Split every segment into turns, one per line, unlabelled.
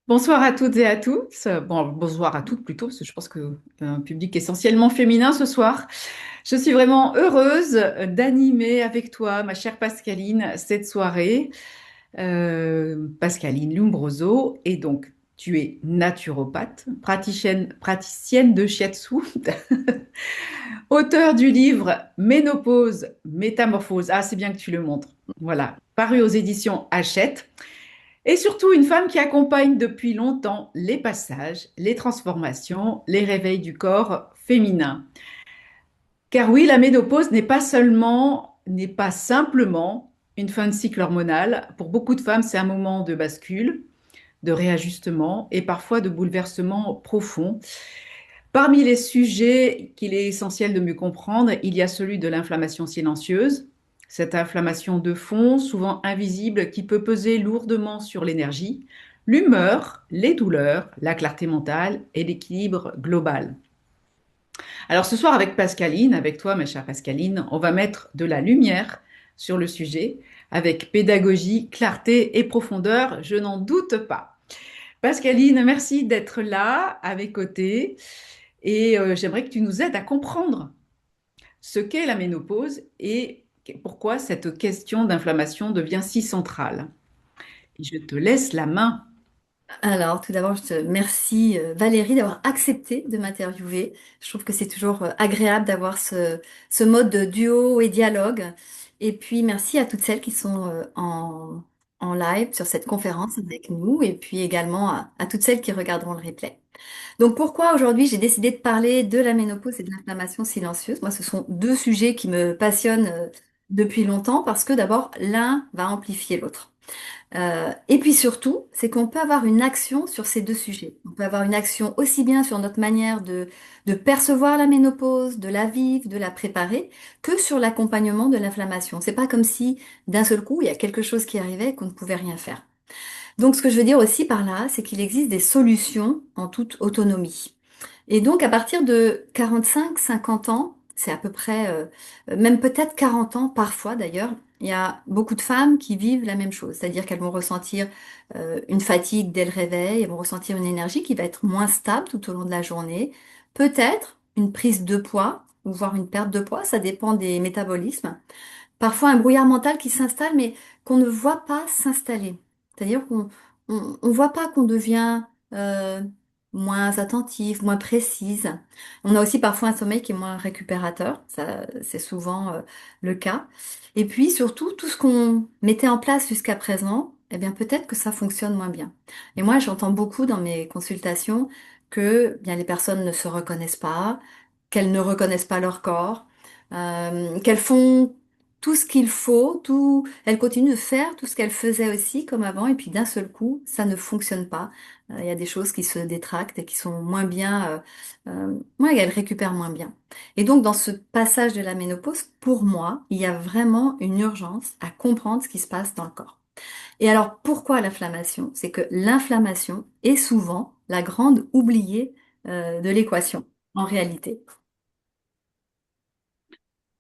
Bonsoir à toutes et à tous. Bon, bonsoir à toutes plutôt, parce que je pense que un public essentiellement féminin ce soir. Je suis vraiment heureuse d'animer avec toi, ma chère Pascaline, cette soirée. Pascaline Lumbroso, et donc tu es naturopathe, praticienne de shiatsu, auteur du livre Ménopause, Métamorphose. Ah, c'est bien que tu le montres. Voilà, paru aux éditions Hachette. Et surtout une femme qui accompagne depuis longtemps les passages, les transformations, les réveils du corps féminin. Car oui, la ménopause n'est pas simplement une fin de cycle hormonal. Pour beaucoup de femmes, c'est un moment de bascule, de réajustement et parfois de bouleversement profond. Parmi les sujets qu'il est essentiel de mieux comprendre, il y a celui de l'inflammation silencieuse, cette inflammation de fond, souvent invisible, qui peut peser lourdement sur l'énergie, l'humeur, les douleurs, la clarté mentale et l'équilibre global. Alors ce soir avec Pascaline, avec toi ma chère Pascaline, on va mettre de la lumière sur le sujet avec pédagogie, clarté et profondeur, je n'en doute pas. Pascaline, merci d'être là à mes côtés. Et j'aimerais que tu nous aides à comprendre ce qu'est la ménopause et pourquoi cette question d'inflammation devient si centrale. Et je te laisse la main.
Alors, tout d'abord, je te remercie Valérie d'avoir accepté de m'interviewer. Je trouve que c'est toujours agréable d'avoir ce mode de duo et dialogue. Et puis, merci à toutes celles qui sont en live sur cette conférence avec nous et puis également à toutes celles qui regarderont le replay. Donc, pourquoi aujourd'hui j'ai décidé de parler de la ménopause et de l'inflammation silencieuse? Moi, ce sont deux sujets qui me passionnent depuis longtemps parce que d'abord, l'un va amplifier l'autre. Et puis surtout, c'est qu'on peut avoir une action sur ces deux sujets. On peut avoir une action aussi bien sur notre manière de percevoir la ménopause, de la vivre, de la préparer, que sur l'accompagnement de l'inflammation. C'est pas comme si d'un seul coup, il y a quelque chose qui arrivait et qu'on ne pouvait rien faire. Donc ce que je veux dire aussi par là, c'est qu'il existe des solutions en toute autonomie. Et donc, à partir de 45, 50 ans, c'est à peu près, même peut-être 40 ans parfois d'ailleurs, il y a beaucoup de femmes qui vivent la même chose. C'est-à-dire qu'elles vont ressentir une fatigue dès le réveil, elles vont ressentir une énergie qui va être moins stable tout au long de la journée. Peut-être une prise de poids, ou voire une perte de poids, ça dépend des métabolismes. Parfois un brouillard mental qui s'installe, mais qu'on ne voit pas s'installer. C'est-à-dire qu'on voit pas qu'on devient moins attentive, moins précise. On a aussi parfois un sommeil qui est moins récupérateur. Ça, c'est souvent le cas. Et puis surtout, tout ce qu'on mettait en place jusqu'à présent, eh bien peut-être que ça fonctionne moins bien. Et moi, j'entends beaucoup dans mes consultations que bien les personnes ne se reconnaissent pas, qu'elles ne reconnaissent pas leur corps, qu'elles font tout ce qu'il faut, elles continuent de faire tout ce qu'elles faisaient aussi comme avant, et puis d'un seul coup, ça ne fonctionne pas. Il y a des choses qui se détractent et qui sont moins bien, ouais, elles récupèrent moins bien. Et donc, dans ce passage de la ménopause, pour moi, il y a vraiment une urgence à comprendre ce qui se passe dans le corps. Et alors, pourquoi l'inflammation? C'est que l'inflammation est souvent la grande oubliée, de l'équation, en réalité.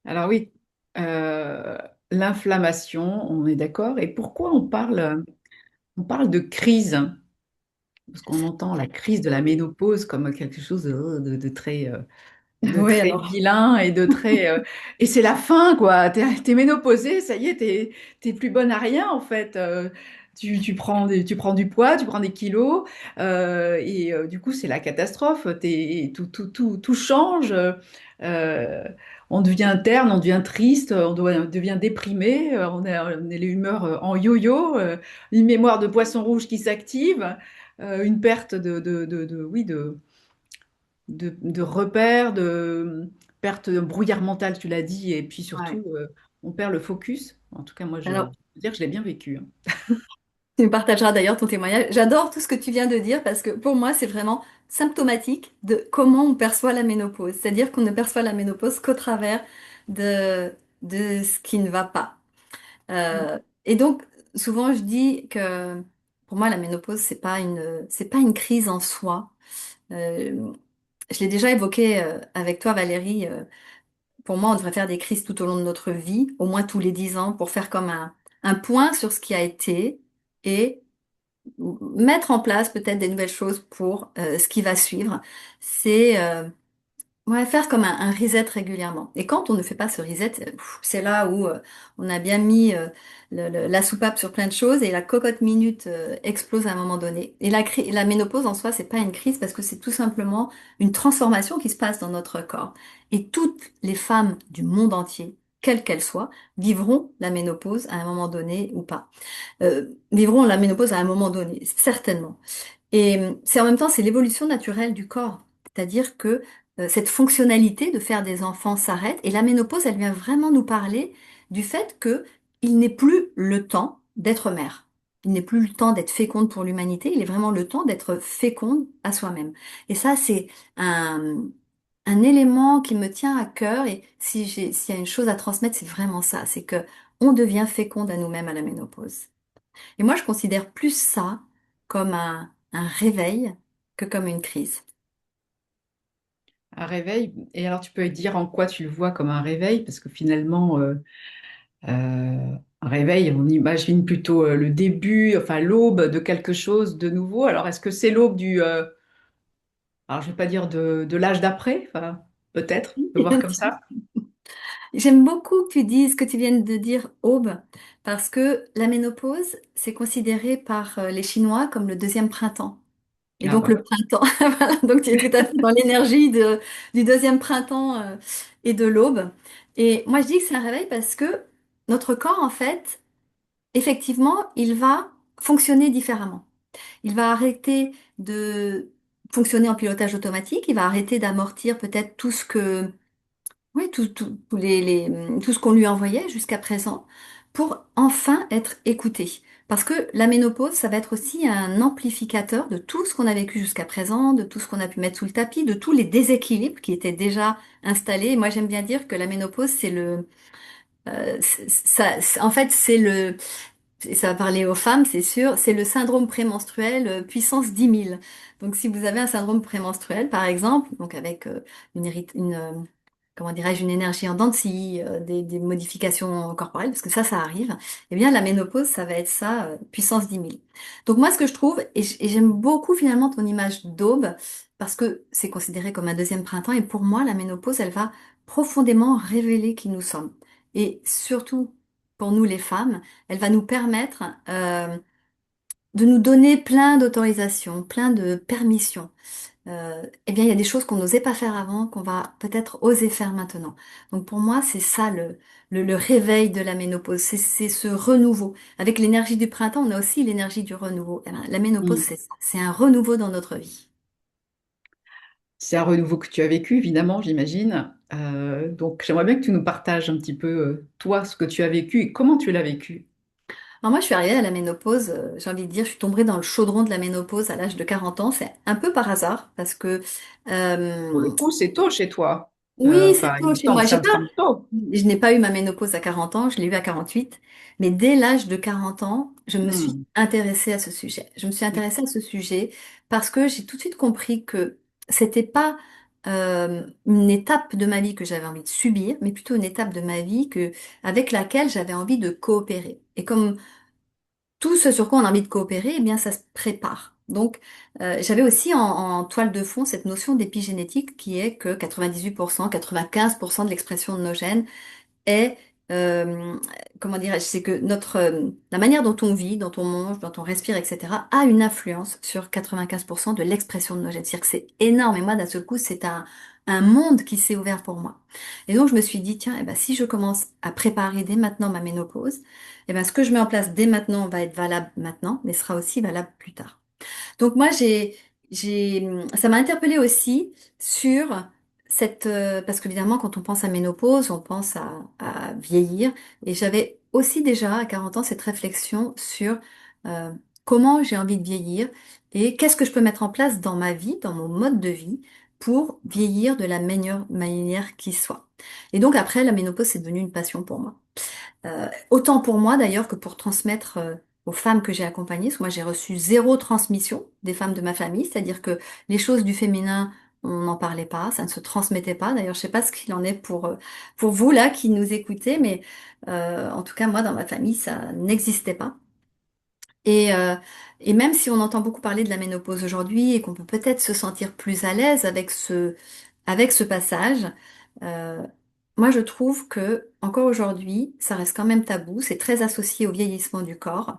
Alors oui, euh, l'inflammation, on est d'accord. Et pourquoi on parle de crise? Parce qu'on entend la crise de la ménopause comme quelque chose de
Oui,
très
alors.
vilain et de très et c'est la fin quoi. T'es ménopausée, ça y est, t'es plus bonne à rien en fait. Tu prends du poids, tu prends des kilos du coup c'est la catastrophe. Tout change. Euh, on devient terne, on devient triste, on devient déprimé. On est les humeurs en yo-yo, une mémoire de poisson rouge qui s'active, une perte oui de repères, de perte de brouillard mental, tu l'as dit, et puis
Ouais.
surtout, on perd le focus. En tout cas, moi, je veux
Alors,
dire que je l'ai bien vécu, hein.
tu me partageras d'ailleurs ton témoignage. J'adore tout ce que tu viens de dire parce que pour moi, c'est vraiment symptomatique de comment on perçoit la ménopause. C'est-à-dire qu'on ne perçoit la ménopause qu'au travers de, de ce qui ne va pas. Et donc, souvent, je dis que pour moi, la ménopause, c'est pas une crise en soi. Euh, je l'ai déjà évoqué avec toi, Valérie. Pour moi, on devrait faire des crises tout au long de notre vie, au moins tous les 10 ans, pour faire comme un point sur ce qui a été et mettre en place peut-être des nouvelles choses pour ce qui va suivre. C'est ouais, faire comme un reset régulièrement. Et quand on ne fait pas ce reset, c'est là où on a bien mis la soupape sur plein de choses et la cocotte minute explose à un moment donné. Et la ménopause en soi, c'est pas une crise parce que c'est tout simplement une transformation qui se passe dans notre corps. Et toutes les femmes du monde entier, quelles qu'elles soient, vivront la ménopause à un moment donné ou pas. Vivront la ménopause à un moment donné, certainement. Et c'est en même temps, c'est l'évolution naturelle du corps. C'est-à-dire que cette fonctionnalité de faire des enfants s'arrête et la ménopause, elle vient vraiment nous parler du fait que il n'est plus le temps d'être mère. Il n'est plus le temps d'être féconde pour l'humanité, il est vraiment le temps d'être féconde à soi-même. Et ça, c'est un élément qui me tient à cœur et s'il y a une chose à transmettre, c'est vraiment ça, c'est que on devient féconde à nous-mêmes à la ménopause. Et moi, je considère plus ça comme un réveil que comme une crise.
Un réveil. Et alors, tu peux dire en quoi tu le vois comme un réveil, parce que finalement, un réveil, on imagine plutôt le début, enfin l'aube de quelque chose de nouveau. Alors, est-ce que c'est l'aube alors je vais pas dire de l'âge d'après, enfin, peut-être, on peut voir comme ça.
J'aime beaucoup que tu dises, que tu viennes de dire aube, parce que la ménopause, c'est considéré par les Chinois comme le deuxième printemps. Et
Ah
donc
bah,
le printemps, voilà, donc tu es tout à fait dans l'énergie du deuxième printemps et de l'aube. Et moi, je dis que c'est un réveil parce que notre corps, en fait, effectivement, il va fonctionner différemment. Il va arrêter de fonctionner en pilotage automatique, il va arrêter d'amortir peut-être tout ce que, oui, tout ce qu'on lui envoyait jusqu'à présent pour enfin être écouté. Parce que la ménopause, ça va être aussi un amplificateur de tout ce qu'on a vécu jusqu'à présent, de tout ce qu'on a pu mettre sous le tapis, de tous les déséquilibres qui étaient déjà installés. Et moi, j'aime bien dire que la ménopause, en fait, et ça va parler aux femmes, c'est sûr, c'est le syndrome prémenstruel puissance 10 000. Donc, si vous avez un syndrome prémenstruel, par exemple, donc avec comment dirais-je, une énergie en dents de scie, des modifications corporelles, parce que ça arrive, eh bien, la ménopause, ça va être ça, puissance 10 000. Donc, moi, ce que je trouve, et j'aime beaucoup finalement ton image d'aube, parce que c'est considéré comme un deuxième printemps, et pour moi, la ménopause, elle va profondément révéler qui nous sommes. Et surtout, pour nous les femmes, elle va nous permettre de nous donner plein d'autorisations, plein de permissions. Eh bien, il y a des choses qu'on n'osait pas faire avant, qu'on va peut-être oser faire maintenant. Donc pour moi, c'est ça le réveil de la ménopause, c'est ce renouveau. Avec l'énergie du printemps, on a aussi l'énergie du renouveau. Eh bien, la ménopause,
hmm.
c'est ça, c'est un renouveau dans notre vie.
C'est un renouveau que tu as vécu, évidemment, j'imagine. Donc, j'aimerais bien que tu nous partages un petit peu, toi, ce que tu as vécu et comment tu l'as vécu.
Alors moi, je suis arrivée à la ménopause, j'ai envie de dire, je suis tombée dans le chaudron de la ménopause à l'âge de 40 ans. C'est un peu par hasard, parce que
Pour le
euh,
coup, c'est tôt chez toi.
oui,
Enfin,
c'est
il
tôt
me
chez
semble,
moi.
ça me semble tôt.
Je n'ai pas eu ma ménopause à 40 ans, je l'ai eu à 48. Mais dès l'âge de 40 ans, je me suis
Hmm.
intéressée à ce sujet. Je me suis intéressée à ce sujet parce que j'ai tout de suite compris que c'était pas une étape de ma vie que j'avais envie de subir, mais plutôt une étape de ma vie avec laquelle j'avais envie de coopérer. Et comme tout ce sur quoi on a envie de coopérer, eh bien, ça se prépare. Donc, j'avais aussi en toile de fond cette notion d'épigénétique qui est que 98%, 95% de l'expression de nos gènes est, euh, comment dirais-je, c'est que la manière dont on vit, dont on mange, dont on respire, etc., a une influence sur 95% de l'expression de nos gènes. C'est-à-dire que c'est énorme. Et moi, d'un seul coup, c'est un monde qui s'est ouvert pour moi. Et donc, je me suis dit, tiens, eh ben, si je commence à préparer dès maintenant ma ménopause, eh ben, ce que je mets en place dès maintenant va être valable maintenant, mais sera aussi valable plus tard. Donc moi, ça m'a interpellée aussi sur parce qu'évidemment, quand on pense à ménopause, on pense à vieillir. Et j'avais aussi déjà à 40 ans cette réflexion sur euh, comment j'ai envie de vieillir et qu'est-ce que je peux mettre en place dans ma vie, dans mon mode de vie, pour vieillir de la meilleure manière qui soit. Et donc après, la ménopause, c'est devenu une passion pour moi. Autant pour moi d'ailleurs que pour transmettre aux femmes que j'ai accompagnées, parce que moi j'ai reçu zéro transmission des femmes de ma famille, c'est-à-dire que les choses du féminin, on n'en parlait pas, ça ne se transmettait pas. D'ailleurs, je sais pas ce qu'il en est pour vous là qui nous écoutez, mais en tout cas moi dans ma famille ça n'existait pas. Et, euh, et même si on entend beaucoup parler de la ménopause aujourd'hui et qu'on peut peut-être se sentir plus à l'aise avec ce passage, euh, moi je trouve que encore aujourd'hui, ça reste quand même tabou, c'est très associé au vieillissement du corps.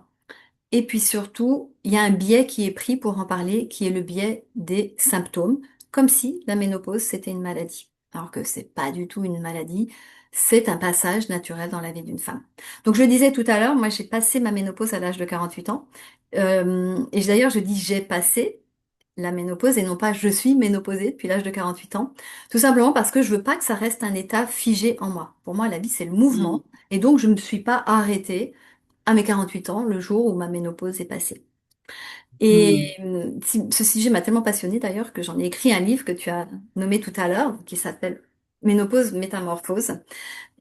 Et puis surtout, il y a un biais qui est pris pour en parler, qui est le biais des symptômes, comme si la ménopause c'était une maladie. Alors que c'est pas du tout une maladie, c'est un passage naturel dans la vie d'une femme. Donc je le disais tout à l'heure, moi j'ai passé ma ménopause à l'âge de 48 ans. Et d'ailleurs je dis j'ai passé la ménopause et non pas je suis ménopausée depuis l'âge de 48 ans. Tout simplement parce que je veux pas que ça reste un état figé en moi. Pour moi, la vie c'est le
Hmm.
mouvement. Et donc je ne me suis pas arrêtée à mes 48 ans, le jour où ma ménopause est passée.
Hmm.
Et ce sujet m'a tellement passionnée d'ailleurs que j'en ai écrit un livre que tu as nommé tout à l'heure, qui s'appelle Ménopause, Métamorphose.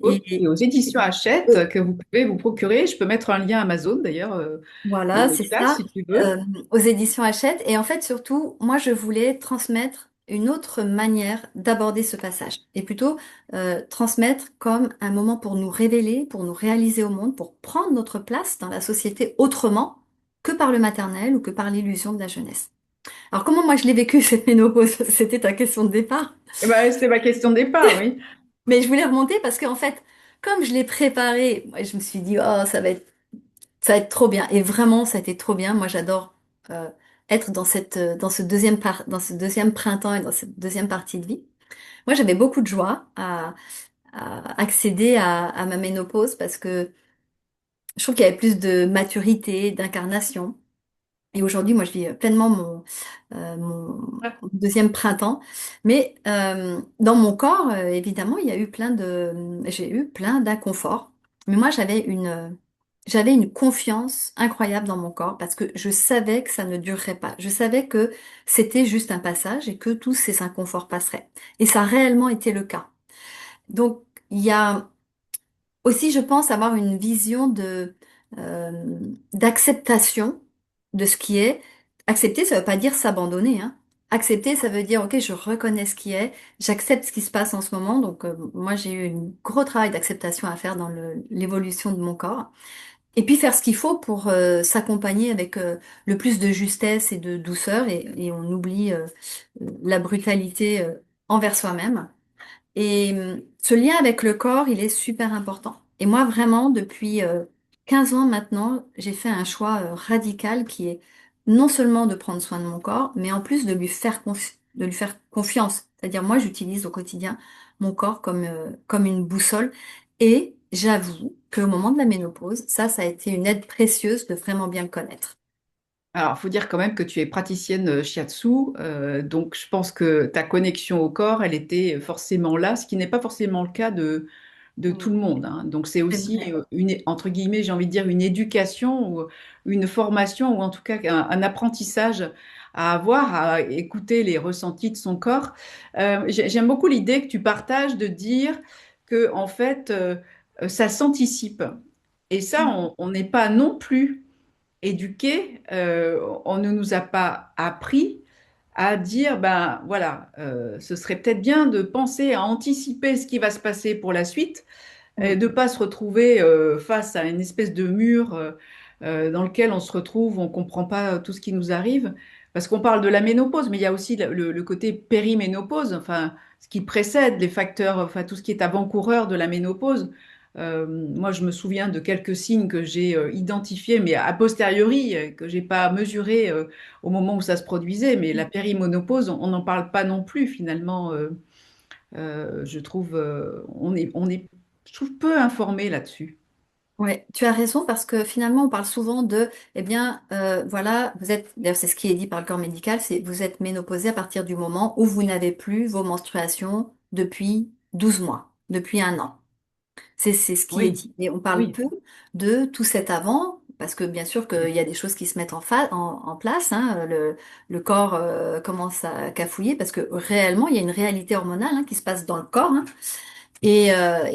Oui, et
Et
aux éditions Hachette que vous pouvez vous procurer. Je peux mettre un lien Amazon d'ailleurs dans
voilà,
le
c'est
chat
ça,
si tu veux.
aux éditions Hachette. Et en fait, surtout, moi, je voulais transmettre une autre manière d'aborder ce passage. Et plutôt transmettre comme un moment pour nous révéler, pour nous réaliser au monde, pour prendre notre place dans la société autrement que par le maternel ou que par l'illusion de la jeunesse. Alors, comment moi je l'ai vécu, cette ménopause? C'était ta question de départ.
Eh ben, c'était ma question de départ, oui.
Mais je voulais remonter parce qu'en fait, comme je l'ai préparé, moi, je me suis dit, oh, ça va être trop bien. Et vraiment, ça a été trop bien. Moi, j'adore euh, être dans ce dans ce deuxième printemps et dans cette deuxième partie de vie. Moi, j'avais beaucoup de joie à accéder à ma ménopause parce que je trouve qu'il y avait plus de maturité, d'incarnation. Et aujourd'hui, moi, je vis pleinement mon deuxième printemps. Mais dans mon corps, évidemment, il y a eu j'ai eu plein d'inconfort. Mais moi, j'avais une confiance incroyable dans mon corps parce que je savais que ça ne durerait pas. Je savais que c'était juste un passage et que tous ces inconforts passeraient. Et ça a réellement été le cas. Donc, il y a aussi, je pense, avoir une vision d'acceptation de ce qui est. Accepter, ça veut pas dire s'abandonner, hein. Accepter, ça veut dire, ok, je reconnais ce qui est, j'accepte ce qui se passe en ce moment. Donc, moi, j'ai eu un gros travail d'acceptation à faire dans l'évolution de mon corps. Et puis faire ce qu'il faut pour s'accompagner avec le plus de justesse et de douceur. Et on oublie la brutalité envers soi-même. Et ce lien avec le corps, il est super important. Et moi, vraiment, depuis 15 ans maintenant, j'ai fait un choix radical qui est non seulement de prendre soin de mon corps, mais en plus de de lui faire confiance. C'est-à-dire, moi, j'utilise au quotidien mon corps comme une boussole. Et j'avoue qu'au moment de la ménopause, ça a été une aide précieuse de vraiment bien le connaître.
Alors, il faut dire quand même que tu es praticienne shiatsu, donc je pense que ta connexion au corps, elle était forcément là, ce qui n'est pas forcément le cas de tout
Mm.
le monde, hein. Donc c'est
C'est
aussi
vrai.
entre guillemets, j'ai envie de dire une éducation ou une formation ou en tout cas un apprentissage à avoir, à écouter les ressentis de son corps. J'aime beaucoup l'idée que tu partages de dire que en fait, ça s'anticipe. Et ça, on n'est pas non plus éduqués, on ne nous a pas appris à dire, ben voilà, ce serait peut-être bien de penser à anticiper ce qui va se passer pour la suite, et
Mm.
de ne pas se retrouver face à une espèce de mur dans lequel on se retrouve, on ne comprend pas tout ce qui nous arrive. Parce qu'on parle de la ménopause, mais il y a aussi le côté périménopause, enfin, ce qui précède les facteurs, enfin, tout ce qui est avant-coureur de la ménopause. Moi, je me souviens de quelques signes que j'ai identifiés, mais a posteriori, que j'ai pas mesurés au moment où ça se produisait. Mais la périménopause, on n'en parle pas non plus finalement. Je trouve, on est, je trouve peu informé là-dessus.
Ouais, tu as raison parce que finalement on parle souvent de, eh bien, voilà, vous êtes, d'ailleurs c'est ce qui est dit par le corps médical, c'est vous êtes ménopausé à partir du moment où vous n'avez plus vos menstruations depuis 12 mois, depuis un an. C'est ce qui est
Oui,
dit. Et on parle
oui.
peu de tout cet avant, parce que bien sûr qu'il y a des choses qui se mettent en place, hein, le corps commence à cafouiller parce que réellement il y a une réalité hormonale hein, qui se passe dans le corps. Hein. Et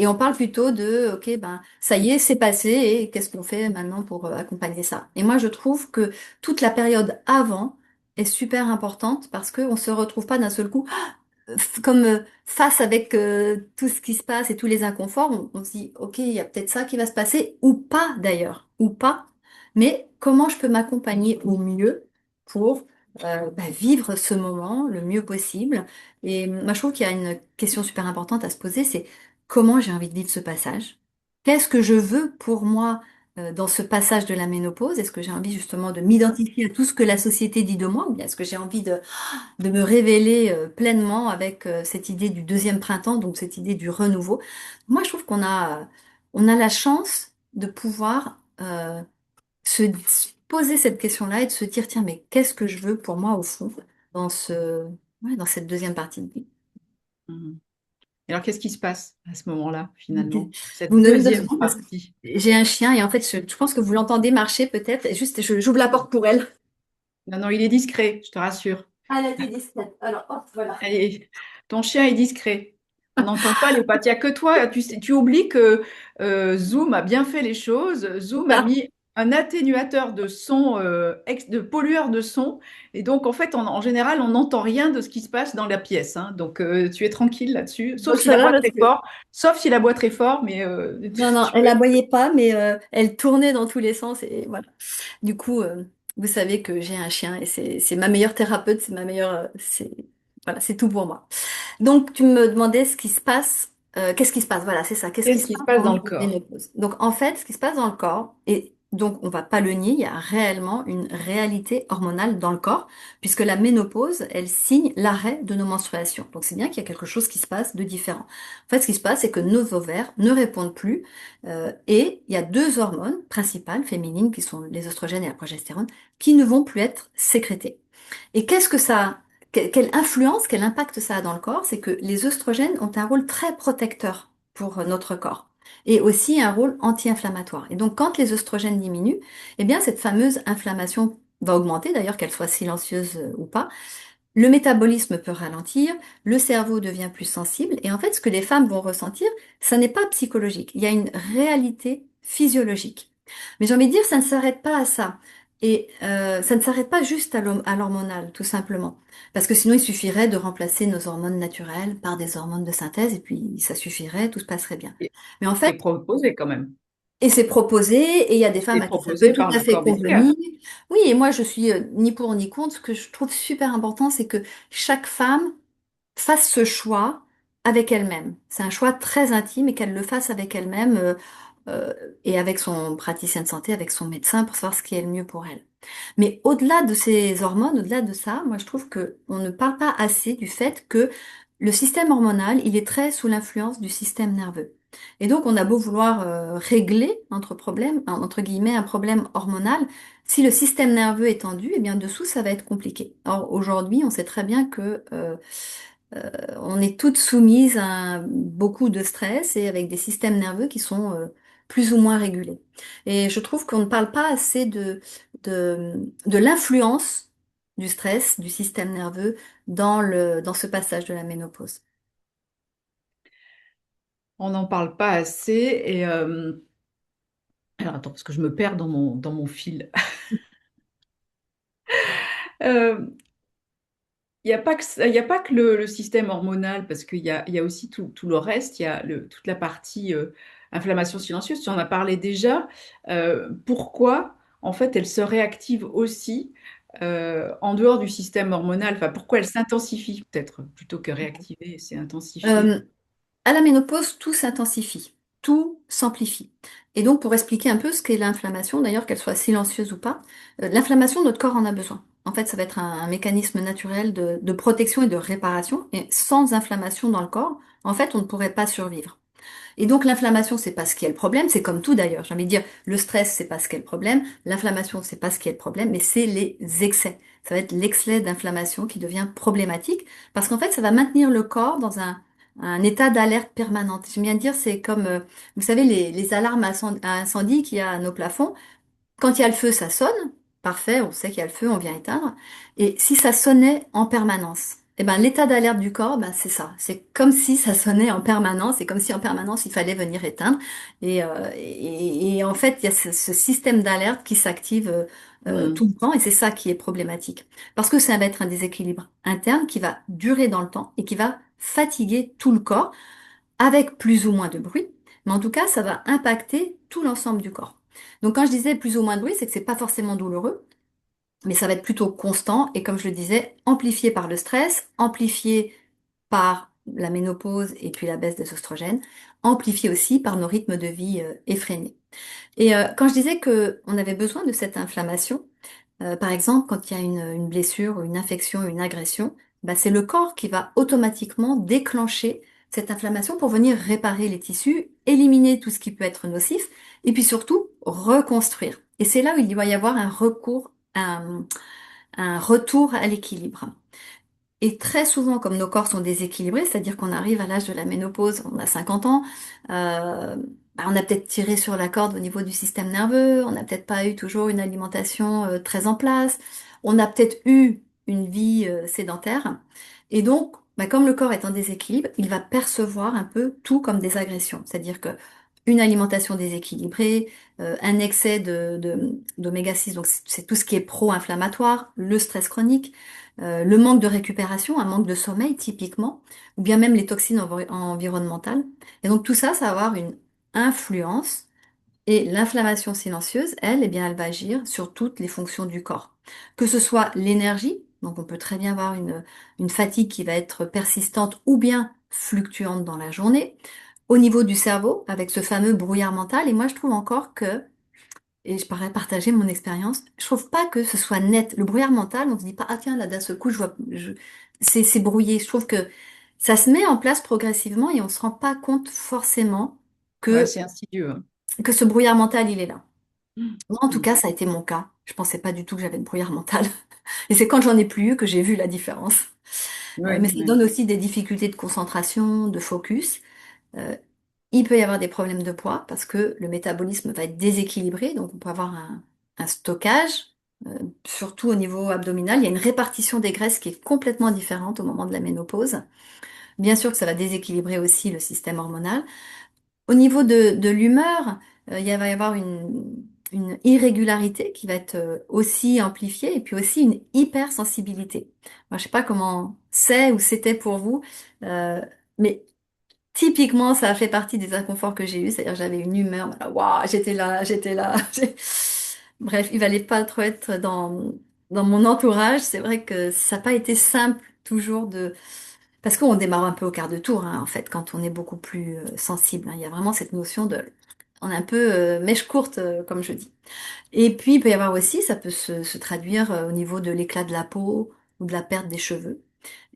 on parle plutôt de, ok, ben, ça y est, c'est passé, et qu'est-ce qu'on fait maintenant pour accompagner ça? Et moi, je trouve que toute la période avant est super importante parce qu'on se retrouve pas d'un seul coup comme face avec tout ce qui se passe et tous les inconforts, on se dit, ok, il y a peut-être ça qui va se passer, ou pas d'ailleurs, ou pas. mais comment je peux m'accompagner au mieux pour vivre ce moment le mieux possible. Et moi, je trouve qu'il y a une question super importante à se poser, c'est comment j'ai envie de vivre ce passage? Qu'est-ce que je veux pour moi dans ce passage de la ménopause? Est-ce que j'ai envie justement de m'identifier à tout ce que la société dit de moi, ou bien est-ce que j'ai envie de me révéler pleinement avec cette idée du deuxième printemps, donc cette idée du renouveau? Moi, je trouve on a la chance de pouvoir se poser cette question-là et de se dire, tiens, mais qu'est-ce que je veux pour moi au fond dans dans cette deuxième partie de vie?
Mhm. Et alors, qu'est-ce qui se passe à ce moment-là, finalement,
Vous
cette
me donnez deux
deuxième
secondes parce que
partie?
j'ai un chien et en fait, je pense que vous l'entendez marcher peut-être. Et juste, j'ouvre la porte pour elle.
Non, non, il est discret, je te rassure.
Ah, elle a été discrète. Alors, hop, voilà.
Allez, ton chien est discret. On n'entend pas les pattes. Il n'y a que toi. Tu oublies que Zoom a bien fait les choses. Zoom a mis un atténuateur de son, de pollueur de son. Et donc, en fait, en général, on n'entend rien de ce qui se passe dans la pièce, hein. Donc, tu es tranquille là-dessus. Sauf
Donc
s'il
ça va
aboie
parce
très
que
fort. Sauf s'il aboie très fort. Mais
non, non,
tu
elle
peux.
aboyait pas, mais elle tournait dans tous les sens et voilà. Du coup, vous savez que j'ai un chien et c'est ma meilleure thérapeute, c'est ma meilleure, c'est voilà, c'est tout pour moi. Donc, tu me demandais ce qui se passe. Qu'est-ce qui se passe? Voilà, c'est ça. Qu'est-ce qui
Qu'est-ce
se
qui se
passe
passe dans
pendant
le
la
corps?
ménopause? Donc, en fait, ce qui se passe dans le corps, et donc on va pas le nier, il y a réellement une réalité hormonale dans le corps, puisque la ménopause, elle signe l'arrêt de nos menstruations. Donc, c'est bien qu'il y a quelque chose qui se passe de différent. En fait, ce qui se passe, c'est que nos ovaires ne répondent plus, et il y a deux hormones principales féminines, qui sont les oestrogènes et la progestérone, qui ne vont plus être sécrétées. Et qu'est-ce que ça quelle influence, quel impact ça a dans le corps? C'est que les œstrogènes ont un rôle très protecteur pour notre corps et aussi un rôle anti-inflammatoire. Et donc, quand les œstrogènes diminuent, eh bien, cette fameuse inflammation va augmenter, d'ailleurs qu'elle soit silencieuse ou pas. Le métabolisme peut ralentir, le cerveau devient plus sensible, et en fait, ce que les femmes vont ressentir, ça n'est pas psychologique. Il y a une réalité physiologique. Mais j'ai envie de dire, ça ne s'arrête pas à ça. Et ça ne s'arrête pas juste à l'hormonal, tout simplement. Parce que sinon, il suffirait de remplacer nos hormones naturelles par des hormones de synthèse, et puis ça suffirait, tout se passerait bien.
Et
Mais en
c'est
fait,
proposé quand même.
et c'est proposé, et il y a des femmes
C'est
à qui ça peut
proposé
tout
par
à
le
fait
corps médical.
convenir. Oui, et moi, je suis ni pour ni contre. Ce que je trouve super important, c'est que chaque femme fasse ce choix avec elle-même. C'est un choix très intime et qu'elle le fasse avec elle-même euh, et avec son praticien de santé, avec son médecin pour savoir ce qui est le mieux pour elle. Mais au-delà de ces hormones, au-delà de ça, moi je trouve que on ne parle pas assez du fait que le système hormonal, il est très sous l'influence du système nerveux. Et donc on a beau vouloir régler notre problème, entre guillemets, un problème hormonal, si le système nerveux est tendu, eh bien dessous ça va être compliqué. Or aujourd'hui, on sait très bien que on est toutes soumises à beaucoup de stress et avec des systèmes nerveux qui sont plus ou moins régulés. Et je trouve qu'on ne parle pas assez de l'influence du stress, du système nerveux dans ce passage de la ménopause.
On n'en parle pas assez. Et alors attends, parce que je me perds dans mon fil. Euh, Il n'y a pas que, il y a pas que le système hormonal, parce il y a aussi tout le reste. Il y a toute la partie inflammation silencieuse. Tu en as parlé déjà. Pourquoi, en fait, elle se réactive aussi en dehors du système hormonal? Enfin, pourquoi elle s'intensifie, peut-être, plutôt que réactiver, c'est intensifier.
Euh, À la ménopause, tout s'intensifie, tout s'amplifie. Et donc, pour expliquer un peu ce qu'est l'inflammation, d'ailleurs qu'elle soit silencieuse ou pas, l'inflammation, notre corps en a besoin. En fait, ça va être un mécanisme naturel de protection et de réparation. Et sans inflammation dans le corps, en fait, on ne pourrait pas survivre. Et donc, l'inflammation, c'est pas ce qui est le problème. C'est comme tout d'ailleurs. J'ai envie de dire, le stress, c'est pas ce qui est le problème. L'inflammation, c'est pas ce qui est le problème, mais c'est les excès. Ça va être l'excès d'inflammation qui devient problématique parce qu'en fait, ça va maintenir le corps dans un état d'alerte permanente. J'aime bien dire, c'est comme, vous savez, les alarmes à incendie qu'il y a à nos plafonds. Quand il y a le feu, ça sonne. Parfait, on sait qu'il y a le feu, on vient éteindre. Et si ça sonnait en permanence, eh ben, l'état d'alerte du corps, ben, c'est ça. C'est comme si ça sonnait en permanence. C'est comme si en permanence, il fallait venir éteindre. Et en fait, il y a ce système d'alerte qui s'active tout
Hmm.
le temps. Et c'est ça qui est problématique. Parce que ça va être un déséquilibre interne qui va durer dans le temps et qui va fatiguer tout le corps avec plus ou moins de bruit. Mais en tout cas, ça va impacter tout l'ensemble du corps. Donc quand je disais plus ou moins de bruit, c'est que c'est pas forcément douloureux, mais ça va être plutôt constant et comme je le disais, amplifié par le stress, amplifié par la ménopause et puis la baisse des oestrogènes, amplifié aussi par nos rythmes de vie effrénés. Et quand je disais que on avait besoin de cette inflammation, par exemple, quand il y a une blessure, une infection, une agression, bah, c'est le corps qui va automatiquement déclencher cette inflammation pour venir réparer les tissus, éliminer tout ce qui peut être nocif, et puis surtout reconstruire. Et c'est là où il doit y avoir un retour à l'équilibre. Et très souvent, comme nos corps sont déséquilibrés, c'est-à-dire qu'on arrive à l'âge de la ménopause, on a 50 ans, bah, on a peut-être tiré sur la corde au niveau du système nerveux, on n'a peut-être pas eu toujours une alimentation très en place, on a peut-être eu une vie sédentaire. Et donc, bah, comme le corps est en déséquilibre, il va percevoir un peu tout comme des agressions. C'est-à-dire que une alimentation déséquilibrée, un excès d'oméga 6, donc c'est tout ce qui est pro-inflammatoire, le stress chronique, le manque de récupération, un manque de sommeil typiquement, ou bien même les toxines environnementales. Et donc tout ça, ça va avoir une influence. Et l'inflammation silencieuse, elle, eh bien, elle va agir sur toutes les fonctions du corps. Que ce soit l'énergie, donc on peut très bien avoir une fatigue qui va être persistante ou bien fluctuante dans la journée. Au niveau du cerveau, avec ce fameux brouillard mental, et moi je trouve encore que et je pourrais partager mon expérience. Je trouve pas que ce soit net. Le brouillard mental, on se dit pas, ah tiens, là, d'un seul coup, c'est brouillé. Je trouve que ça se met en place progressivement et on se rend pas compte forcément
Ouais,
que,
c'est insidieux, hein.
que ce brouillard mental, il est là. Moi, en tout
Mm.
cas, ça a été mon cas. Je pensais pas du tout que j'avais le brouillard mental. Et c'est quand j'en ai plus eu que j'ai vu la différence.
Ouais,
Mais ça
ouais.
donne aussi des difficultés de concentration, de focus. Euh, il peut y avoir des problèmes de poids parce que le métabolisme va être déséquilibré, donc on peut avoir un stockage, surtout au niveau abdominal. Il y a une répartition des graisses qui est complètement différente au moment de la ménopause. Bien sûr que ça va déséquilibrer aussi le système hormonal. Au niveau de l'humeur, va y avoir une irrégularité qui va être aussi amplifiée et puis aussi une hypersensibilité. Moi, je sais pas comment c'est ou c'était pour vous, euh, mais typiquement, ça a fait partie des inconforts que j'ai eus, c'est-à-dire j'avais une humeur, voilà, waouh, j'étais là. Bref, il valait pas trop être dans mon entourage. C'est vrai que ça n'a pas été simple toujours de... Parce qu'on démarre un peu au quart de tour, hein, en fait, quand on est beaucoup plus sensible, hein. Il y a vraiment cette notion de... On est un peu mèche courte, comme je dis. Et puis, il peut y avoir aussi, ça peut se traduire au niveau de l'éclat de la peau ou de la perte des cheveux.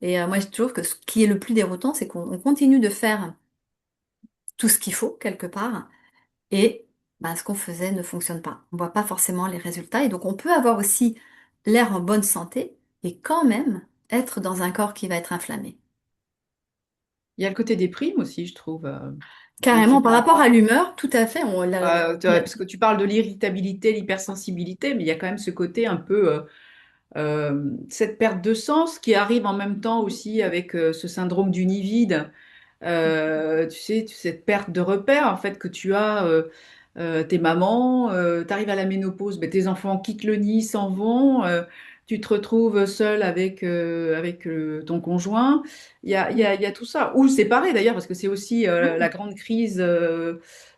Et moi, je trouve que ce qui est le plus déroutant, c'est qu'on continue de faire tout ce qu'il faut quelque part et ben, ce qu'on faisait ne fonctionne pas. On voit pas forcément les résultats et donc on peut avoir aussi l'air en bonne santé et quand même être dans un corps qui va être inflammé.
Il y a le côté déprime aussi, je trouve. Tu
Carrément, par
parles,
rapport à l'humeur, tout à fait.
parce que tu parles de l'irritabilité, l'hypersensibilité, mais il y a quand même ce côté un peu, cette perte de sens qui arrive en même temps aussi avec ce syndrome du nid vide. Tu sais, cette perte de repère en fait que tu as, tes mamans, tu arrives à la ménopause, ben, tes enfants quittent le nid, s'en vont, tu te retrouves seul avec ton conjoint. Il y a tout ça, ou séparé d'ailleurs, parce que c'est aussi la grande crise.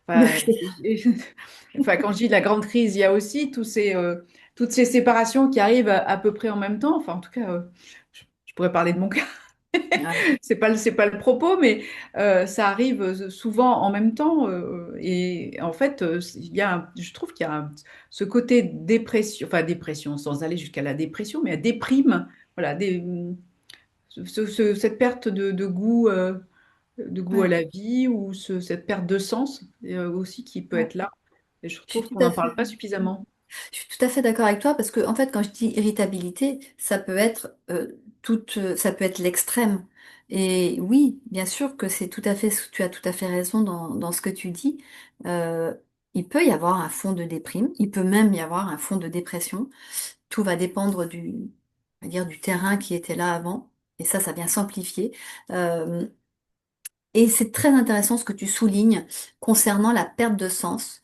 Enfin, enfin, quand je dis la grande crise, il y a aussi toutes ces séparations qui arrivent à peu près en même temps. Enfin, en tout cas, je pourrais parler de mon cas.
Ouais.
C'est pas le propos, mais ça arrive souvent en même temps. Et en fait, je trouve qu'il y a ce côté dépression, enfin dépression, sans aller jusqu'à la dépression, mais à déprime, voilà, cette perte de goût à
Ouais.
la vie ou cette perte de sens aussi qui peut
Ouais.
être là. Et je
Je suis
trouve
tout
qu'on
à
n'en
fait.
parle pas suffisamment.
Je suis tout à fait d'accord avec toi parce que en fait quand je dis irritabilité, ça peut être ça peut être l'extrême. Et oui, bien sûr que c'est tout à fait, tu as tout à fait raison dans ce que tu dis. Euh, il peut y avoir un fond de déprime, il peut même y avoir un fond de dépression. Tout va dépendre on va dire, du terrain qui était là avant. Et ça vient s'amplifier. Euh, et c'est très intéressant ce que tu soulignes concernant la perte de sens.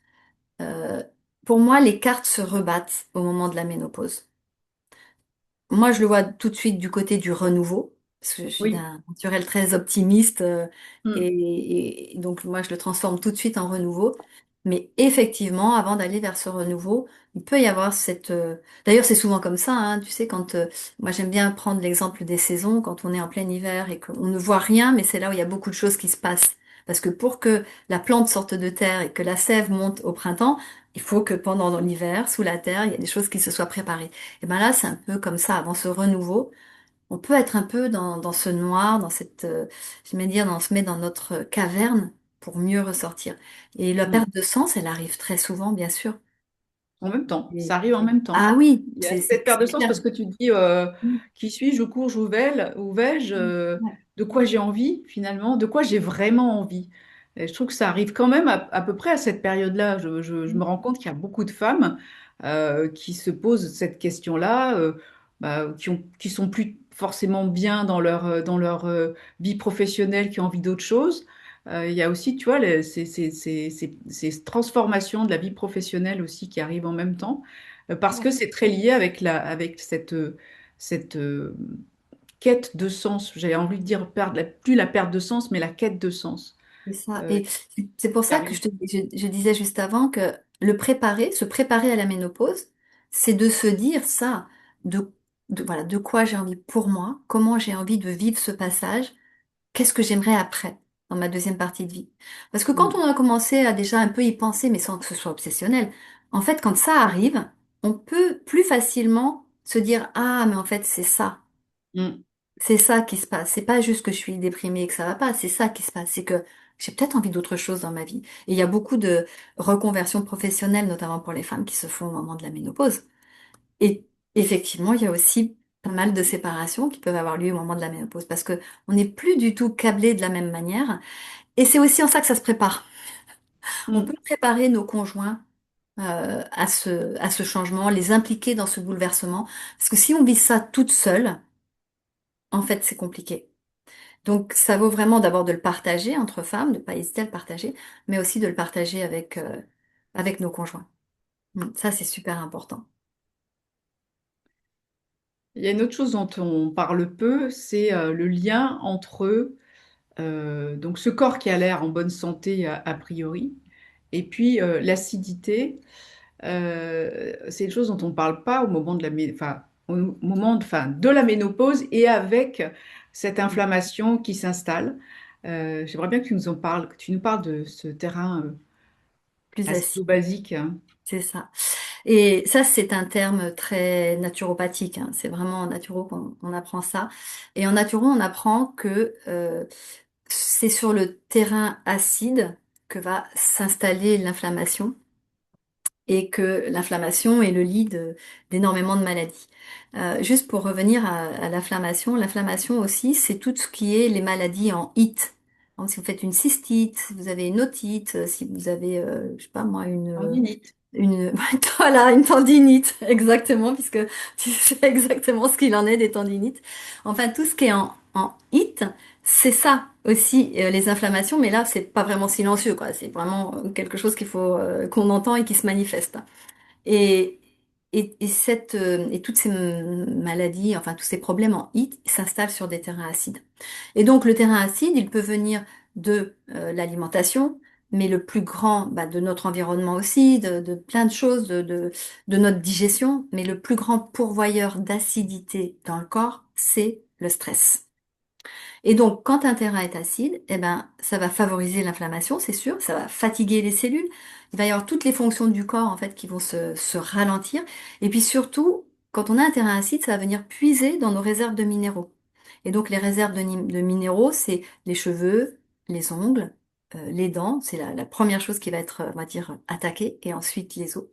Euh, pour moi, les cartes se rebattent au moment de la ménopause. Moi, je le vois tout de suite du côté du renouveau, parce que je suis
Oui.
d'un naturel très optimiste,
Mm.
et donc moi, je le transforme tout de suite en renouveau. Mais effectivement, avant d'aller vers ce renouveau, il peut y avoir D'ailleurs, c'est souvent comme ça, hein, tu sais, moi j'aime bien prendre l'exemple des saisons, quand on est en plein hiver et qu'on ne voit rien, mais c'est là où il y a beaucoup de choses qui se passent. Parce que pour que la plante sorte de terre et que la sève monte au printemps, il faut que pendant l'hiver, sous la terre, il y a des choses qui se soient préparées. Et ben là, c'est un peu comme ça, avant ce renouveau. On peut être un peu dans ce noir, je vais dire, on se met dans notre caverne pour mieux ressortir. Et la
Mm.
perte de sens, elle arrive très souvent, bien sûr.
En même temps, ça
Et-
arrive en même temps.
Ah oui,
Il y a cette perte de
c'est
sens
clair.
parce que tu te dis
Mm,
qui suis-je, où cours-je, où vais-je,
mm, ouais,
de quoi j'ai envie finalement, de quoi j'ai vraiment envie. Et je trouve que ça arrive quand même à peu près à cette période-là. Je me
mm,
rends compte qu'il y a beaucoup de femmes qui se posent cette question-là, qui sont plus forcément bien dans leur vie professionnelle, qui ont envie d'autre chose. Il y a aussi, tu vois, ces transformations de la vie professionnelle aussi qui arrivent en même temps parce
ouais,
que c'est très lié avec cette quête de sens. J'avais envie de dire plus la perte de sens, mais la quête de sens
c'est ça.
euh,
Et c'est pour
qui
ça que
arrive.
je disais juste avant que se préparer à la ménopause, c'est de se dire ça, de, voilà, de quoi j'ai envie pour moi, comment j'ai envie de vivre ce passage. Qu'est-ce que j'aimerais après, dans ma deuxième partie de vie? Parce que quand
Mm,
on a commencé à déjà un peu y penser, mais sans que ce soit obsessionnel, en fait, quand ça arrive, on peut plus facilement se dire, ah, mais en fait, c'est ça.
mm,
C'est ça qui se passe. C'est pas juste que je suis déprimée et que ça va pas. C'est ça qui se passe. C'est que j'ai peut-être envie d'autre chose dans ma vie. Et il y a beaucoup de reconversions professionnelles, notamment pour les femmes, qui se font au moment de la ménopause. Et effectivement, il y a aussi pas mal de séparations qui peuvent avoir lieu au moment de la ménopause parce que on n'est plus du tout câblé de la même manière. Et c'est aussi en ça que ça se prépare. On peut
mm.
préparer nos conjoints à ce changement, les impliquer dans ce bouleversement. Parce que si on vit ça toute seule, en fait, c'est compliqué. Donc, ça vaut vraiment d'abord de le partager entre femmes, de pas hésiter à le partager, mais aussi de le partager avec nos conjoints. Ça, c'est super important.
Il y a une autre chose dont on parle peu, c'est le lien entre donc ce corps qui a l'air en bonne santé a priori, et puis l'acidité. C'est une chose dont on ne parle pas au moment de au moment de la ménopause et avec cette inflammation qui s'installe. J'aimerais bien que tu nous en parles, que tu nous parles de ce terrain
Plus acide,
acido-basique, hein.
c'est ça. Et ça, c'est un terme très naturopathique, hein. C'est vraiment en naturo qu'on apprend ça. Et en naturo, on apprend que c'est sur le terrain acide que va s'installer l'inflammation et que l'inflammation est le lit d'énormément de maladies. Juste pour revenir à l'inflammation aussi, c'est tout ce qui est les maladies en IT. Donc, si vous faites une cystite, si vous avez une otite, si vous avez, je sais pas moi,
Tendinite.
une, voilà, une tendinite, exactement, puisque tu sais exactement ce qu'il en est des tendinites. Enfin, tout ce qui est en it, c'est ça aussi, les inflammations, mais là, c'est pas vraiment silencieux, quoi. C'est vraiment quelque chose qu'on entend et qui se manifeste. Et, et toutes ces maladies, enfin, tous ces problèmes en it s'installent sur des terrains acides. Et donc le terrain acide, il peut venir de l'alimentation, mais le plus grand, bah, de notre environnement aussi, de plein de choses, de notre digestion, mais le plus grand pourvoyeur d'acidité dans le corps, c'est le stress. Et donc, quand un terrain est acide, eh ben, ça va favoriser l'inflammation, c'est sûr, ça va fatiguer les cellules. Il va y avoir toutes les fonctions du corps, en fait, qui vont se ralentir. Et puis surtout, quand on a un terrain acide, ça va venir puiser dans nos réserves de minéraux. Et donc, les réserves de minéraux, c'est les cheveux, les ongles, les dents. C'est la première chose qui va être, on va dire, attaquée, et ensuite les os.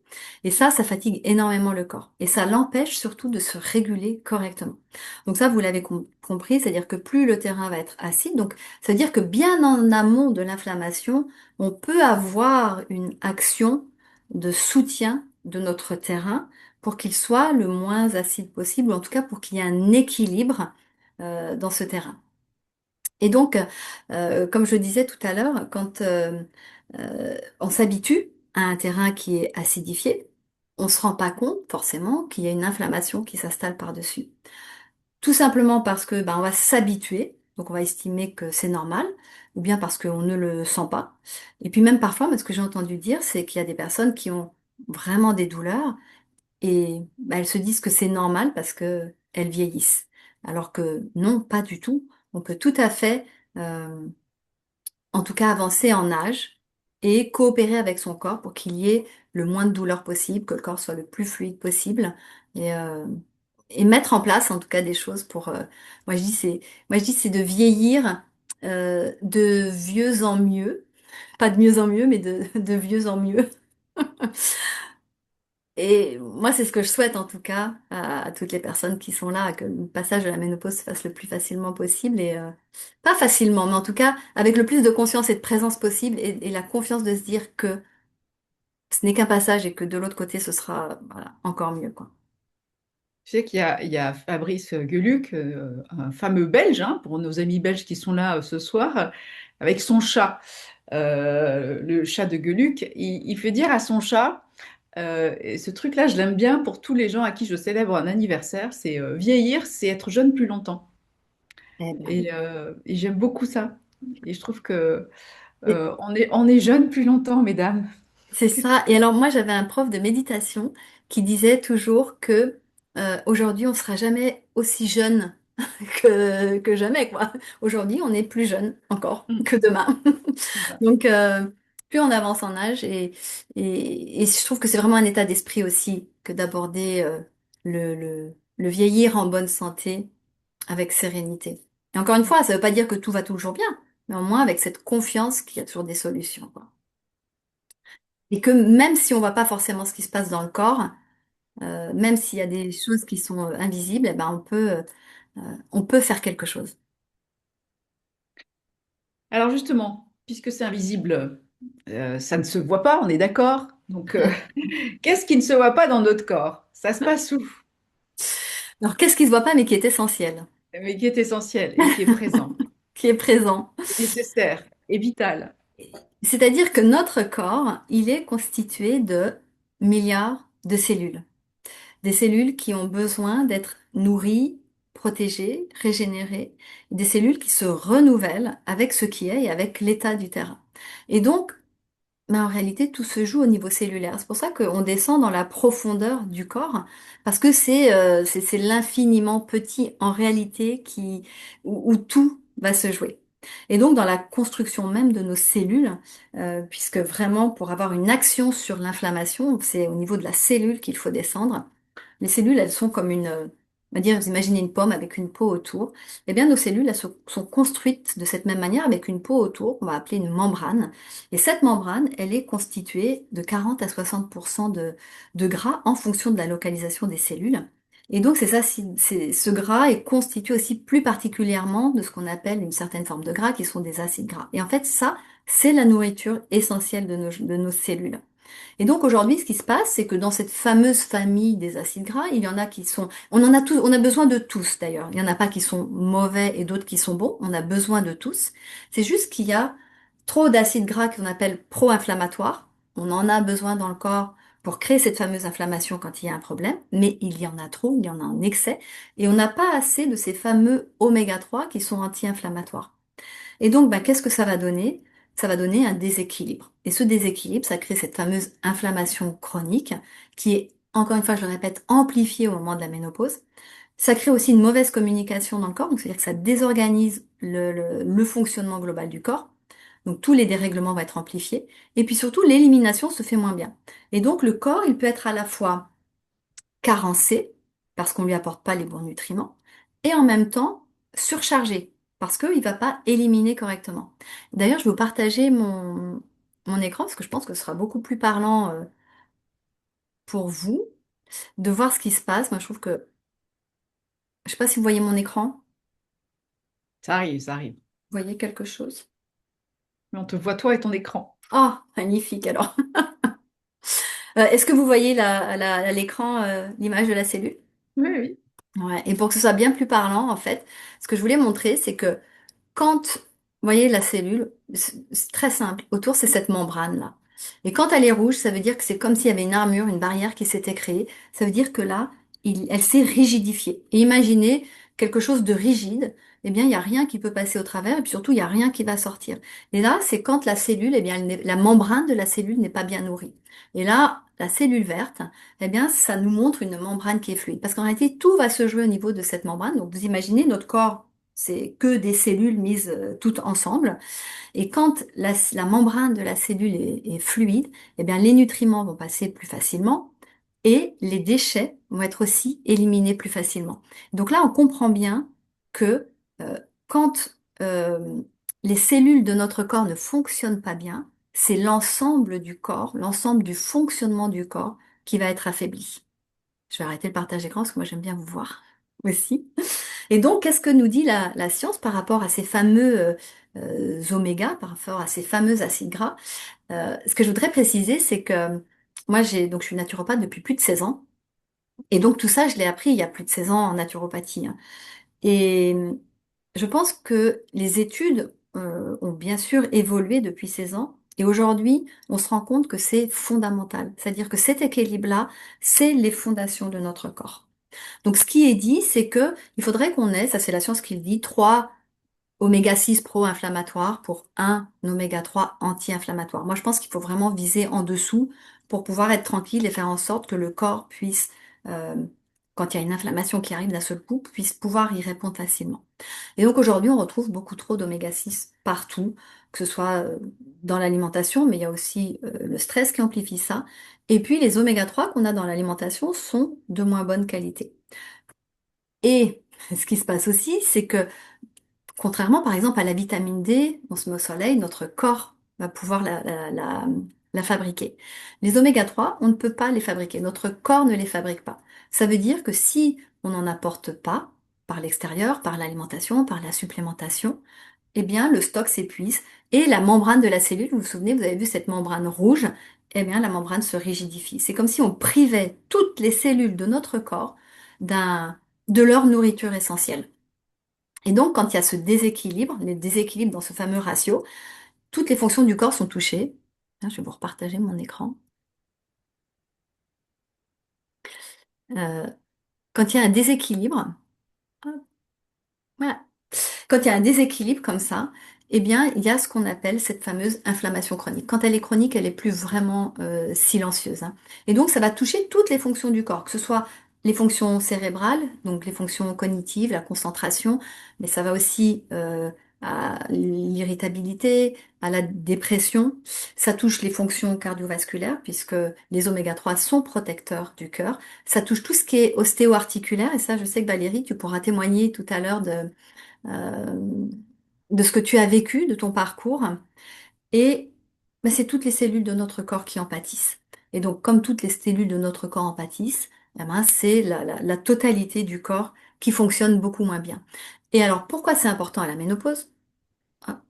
Et ça fatigue énormément le corps. Et ça l'empêche surtout de se réguler correctement. Donc ça, vous l'avez compris, c'est-à-dire que plus le terrain va être acide, donc ça veut dire que bien en amont de l'inflammation, on peut avoir une action de soutien de notre terrain pour qu'il soit le moins acide possible, ou en tout cas pour qu'il y ait un équilibre dans ce terrain. Et donc, comme je le disais tout à l'heure, quand on s'habitue à un terrain qui est acidifié, on se rend pas compte forcément qu'il y a une inflammation qui s'installe par-dessus. Tout simplement parce que ben, on va s'habituer. donc on va estimer que c'est normal, ou bien parce qu'on ne le sent pas. Et puis même parfois, moi, ce que j'ai entendu dire, c'est qu'il y a des personnes qui ont vraiment des douleurs et bah, elles se disent que c'est normal parce que elles vieillissent. Alors que non, pas du tout. On peut tout à fait, euh, en tout cas, avancer en âge et coopérer avec son corps pour qu'il y ait le moins de douleur possible, que le corps soit le plus fluide possible et, euh, et mettre en place, en tout cas, des choses pour. Moi, je dis moi, je dis c'est de vieillir de vieux en mieux, pas de mieux en mieux, mais de vieux en mieux. Et moi, c'est ce que je souhaite en tout cas à toutes les personnes qui sont là, que le passage de la ménopause se fasse le plus facilement possible et pas facilement, mais en tout cas avec le plus de conscience et de présence possible et la confiance de se dire que ce n'est qu'un passage et que de l'autre côté, ce sera voilà, encore mieux, quoi.
Tu sais qu'il y a Fabrice Gueluc, un fameux Belge, hein, pour nos amis belges qui sont là ce soir, avec son chat. Le chat de Gueluc, il fait dire à son chat, et ce truc-là, je l'aime bien pour tous les gens à qui je célèbre un anniversaire, c'est vieillir, c'est être jeune plus longtemps.
Eh ben
Et j'aime beaucoup ça. Et je trouve que
oui.
on est jeune plus longtemps, mesdames.
C'est ça. Et alors moi j'avais un prof de méditation qui disait toujours que aujourd'hui on sera jamais aussi jeune que jamais quoi. Aujourd'hui on est plus jeune encore
Mm,
que demain.
c'est ça.
Donc plus on avance en âge et je trouve que c'est vraiment un état d'esprit aussi que d'aborder le vieillir en bonne santé avec sérénité. Et encore une fois, ça veut pas dire que tout va toujours bien, mais au moins avec cette confiance qu'il y a toujours des solutions, quoi. Et que même si on voit pas forcément ce qui se passe dans le corps, même s'il y a des choses qui sont invisibles, eh ben on peut faire quelque chose.
Alors justement, puisque c'est invisible, ça ne se voit pas, on est d'accord. Donc, qu'est-ce qui ne se voit pas dans notre corps? Ça se passe où?
Alors qu'est-ce qui se voit pas mais qui est essentiel,
Mais qui est essentiel et qui est présent,
qui est présent?
et nécessaire et vital.
C'est-à-dire que notre corps, il est constitué de milliards de cellules. Des cellules qui ont besoin d'être nourries, protégées, régénérées, des cellules qui se renouvellent avec ce qui est et avec l'état du terrain. Et donc, mais en réalité, tout se joue au niveau cellulaire. C'est pour ça qu'on descend dans la profondeur du corps, parce que c'est l'infiniment petit en réalité où tout va se jouer. Et donc dans la construction même de nos cellules, puisque vraiment pour avoir une action sur l'inflammation, c'est au niveau de la cellule qu'il faut descendre. Les cellules, elles sont comme on va dire, vous imaginez une pomme avec une peau autour. Eh bien, nos cellules, sont construites de cette même manière avec une peau autour, qu'on va appeler une membrane. Et cette membrane, elle est constituée de 40 à 60% de gras en fonction de la localisation des cellules. Et donc, c'est ça, ce gras est constitué aussi plus particulièrement de ce qu'on appelle une certaine forme de gras, qui sont des acides gras. Et en fait, ça, c'est la nourriture essentielle de nos cellules. Et donc aujourd'hui, ce qui se passe, c'est que dans cette fameuse famille des acides gras, il y en a qui sont, on en a tous, on a besoin de tous d'ailleurs. Il y en a pas qui sont mauvais et d'autres qui sont bons. On a besoin de tous. C'est juste qu'il y a trop d'acides gras qu'on appelle pro-inflammatoires. On en a besoin dans le corps pour créer cette fameuse inflammation quand il y a un problème, mais il y en a trop, il y en a en excès, et on n'a pas assez de ces fameux oméga 3 qui sont anti-inflammatoires. Et donc, bah, qu'est-ce que ça va donner? Ça va donner un déséquilibre. Et ce déséquilibre, ça crée cette fameuse inflammation chronique qui est, encore une fois, je le répète, amplifiée au moment de la ménopause. Ça crée aussi une mauvaise communication dans le corps, donc c'est-à-dire que ça désorganise le fonctionnement global du corps. Donc tous les dérèglements vont être amplifiés. Et puis surtout, l'élimination se fait moins bien. Et donc le corps, il peut être à la fois carencé parce qu'on lui apporte pas les bons nutriments et en même temps surchargé parce qu'il va pas éliminer correctement. D'ailleurs, je vais vous partager mon écran parce que je pense que ce sera beaucoup plus parlant pour vous de voir ce qui se passe. Moi, je trouve que je sais pas si vous voyez mon écran.
Ça arrive, ça arrive.
Vous voyez quelque chose?
Mais on te voit toi et ton écran.
Oh, magnifique alors. Est-ce que vous voyez à l'écran l'image de la cellule?
Oui, oui.
Ouais. Et pour que ce soit bien plus parlant, en fait, ce que je voulais montrer, c'est que quand, vous voyez la cellule, c'est très simple. Autour, c'est cette membrane-là. Et quand elle est rouge, ça veut dire que c'est comme s'il y avait une armure, une barrière qui s'était créée. Ça veut dire que là, elle s'est rigidifiée. Et imaginez quelque chose de rigide eh bien, il n'y a rien qui peut passer au travers et puis surtout, il n'y a rien qui va sortir. Et là, c'est quand la cellule, eh bien, la membrane de la cellule n'est pas bien nourrie. Et là, la cellule verte, eh bien, ça nous montre une membrane qui est fluide. Parce qu'en réalité, tout va se jouer au niveau de cette membrane. Donc, vous imaginez, notre corps, c'est que des cellules mises toutes ensemble. Et quand la membrane de la cellule est fluide, eh bien, les nutriments vont passer plus facilement et les déchets vont être aussi éliminés plus facilement. Donc là, on comprend bien que quand les cellules de notre corps ne fonctionnent pas bien, c'est l'ensemble du corps, l'ensemble du fonctionnement du corps qui va être affaibli. Je vais arrêter le partage écran parce que moi j'aime bien vous voir aussi. Et donc, qu'est-ce que nous dit la science par rapport à ces fameux oméga, par rapport à ces fameux acides gras? Ce que je voudrais préciser, c'est que moi, je suis naturopathe depuis plus de 16 ans. Et donc, tout ça, je l'ai appris il y a plus de 16 ans en naturopathie, hein. Et je pense que les études ont bien sûr évolué depuis 16 ans. Et aujourd'hui, on se rend compte que c'est fondamental. C'est-à-dire que cet équilibre-là, c'est les fondations de notre corps. Donc, ce qui est dit, c'est que il faudrait qu'on ait, ça c'est la science qui le dit, 3 oméga 6 pro-inflammatoires pour un oméga 3 anti-inflammatoire. Moi, je pense qu'il faut vraiment viser en dessous pour pouvoir être tranquille et faire en sorte que le corps puisse, euh, quand il y a une inflammation qui arrive d'un seul coup, puisse pouvoir y répondre facilement. Et donc aujourd'hui, on retrouve beaucoup trop d'oméga 6 partout, que ce soit dans l'alimentation, mais il y a aussi le stress qui amplifie ça. Et puis les oméga 3 qu'on a dans l'alimentation sont de moins bonne qualité. Et ce qui se passe aussi, c'est que contrairement par exemple à la vitamine D, on se met au soleil, notre corps va pouvoir la fabriquer. Les oméga 3, on ne peut pas les fabriquer, notre corps ne les fabrique pas. Ça veut dire que si on n'en apporte pas par l'extérieur, par l'alimentation, par la supplémentation, eh bien le stock s'épuise et la membrane de la cellule, vous vous souvenez, vous avez vu cette membrane rouge, eh bien la membrane se rigidifie. C'est comme si on privait toutes les cellules de notre corps de leur nourriture essentielle. Et donc, quand il y a ce déséquilibre, les déséquilibres dans ce fameux ratio, toutes les fonctions du corps sont touchées. Hein, je vais vous repartager mon écran. Euh, quand il y a un déséquilibre, hop, voilà. Quand il y a un déséquilibre comme ça, eh bien, il y a ce qu'on appelle cette fameuse inflammation chronique. Quand elle est chronique, elle est plus vraiment silencieuse, hein. Et donc, ça va toucher toutes les fonctions du corps, que ce soit les fonctions cérébrales, donc les fonctions cognitives, la concentration, mais ça va aussi à l'irritabilité, à la dépression. Ça touche les fonctions cardiovasculaires, puisque les oméga 3 sont protecteurs du cœur. Ça touche tout ce qui est ostéo-articulaire, et ça, je sais que Valérie, tu pourras témoigner tout à l'heure euh, de ce que tu as vécu, de ton parcours. Et ben, c'est toutes les cellules de notre corps qui en pâtissent. Et donc, comme toutes les cellules de notre corps en pâtissent, eh ben, c'est la totalité du corps qui fonctionne beaucoup moins bien. Et alors, pourquoi c'est important à la ménopause? Hein.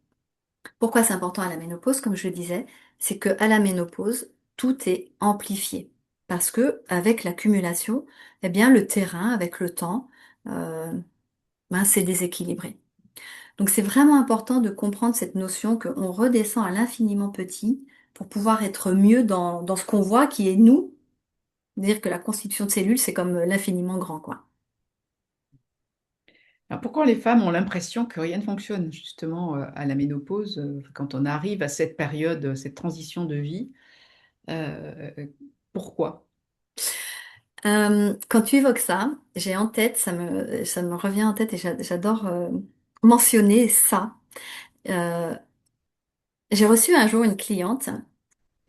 Pourquoi c'est important à la ménopause? Comme je le disais, c'est que à la ménopause, tout est amplifié. Parce que avec l'accumulation, eh bien, le terrain, avec le temps, euh, ben, c'est déséquilibré. Donc c'est vraiment important de comprendre cette notion qu'on redescend à l'infiniment petit pour pouvoir être mieux dans ce qu'on voit qui est nous. Dire que la constitution de cellules, c'est comme l'infiniment grand, quoi.
Alors pourquoi les femmes ont l'impression que rien ne fonctionne justement à la ménopause, quand on arrive à cette période, cette transition de vie, euh, pourquoi?
Quand tu évoques ça, j'ai en tête, ça me revient en tête et j'adore mentionner ça. Euh, j'ai reçu un jour une cliente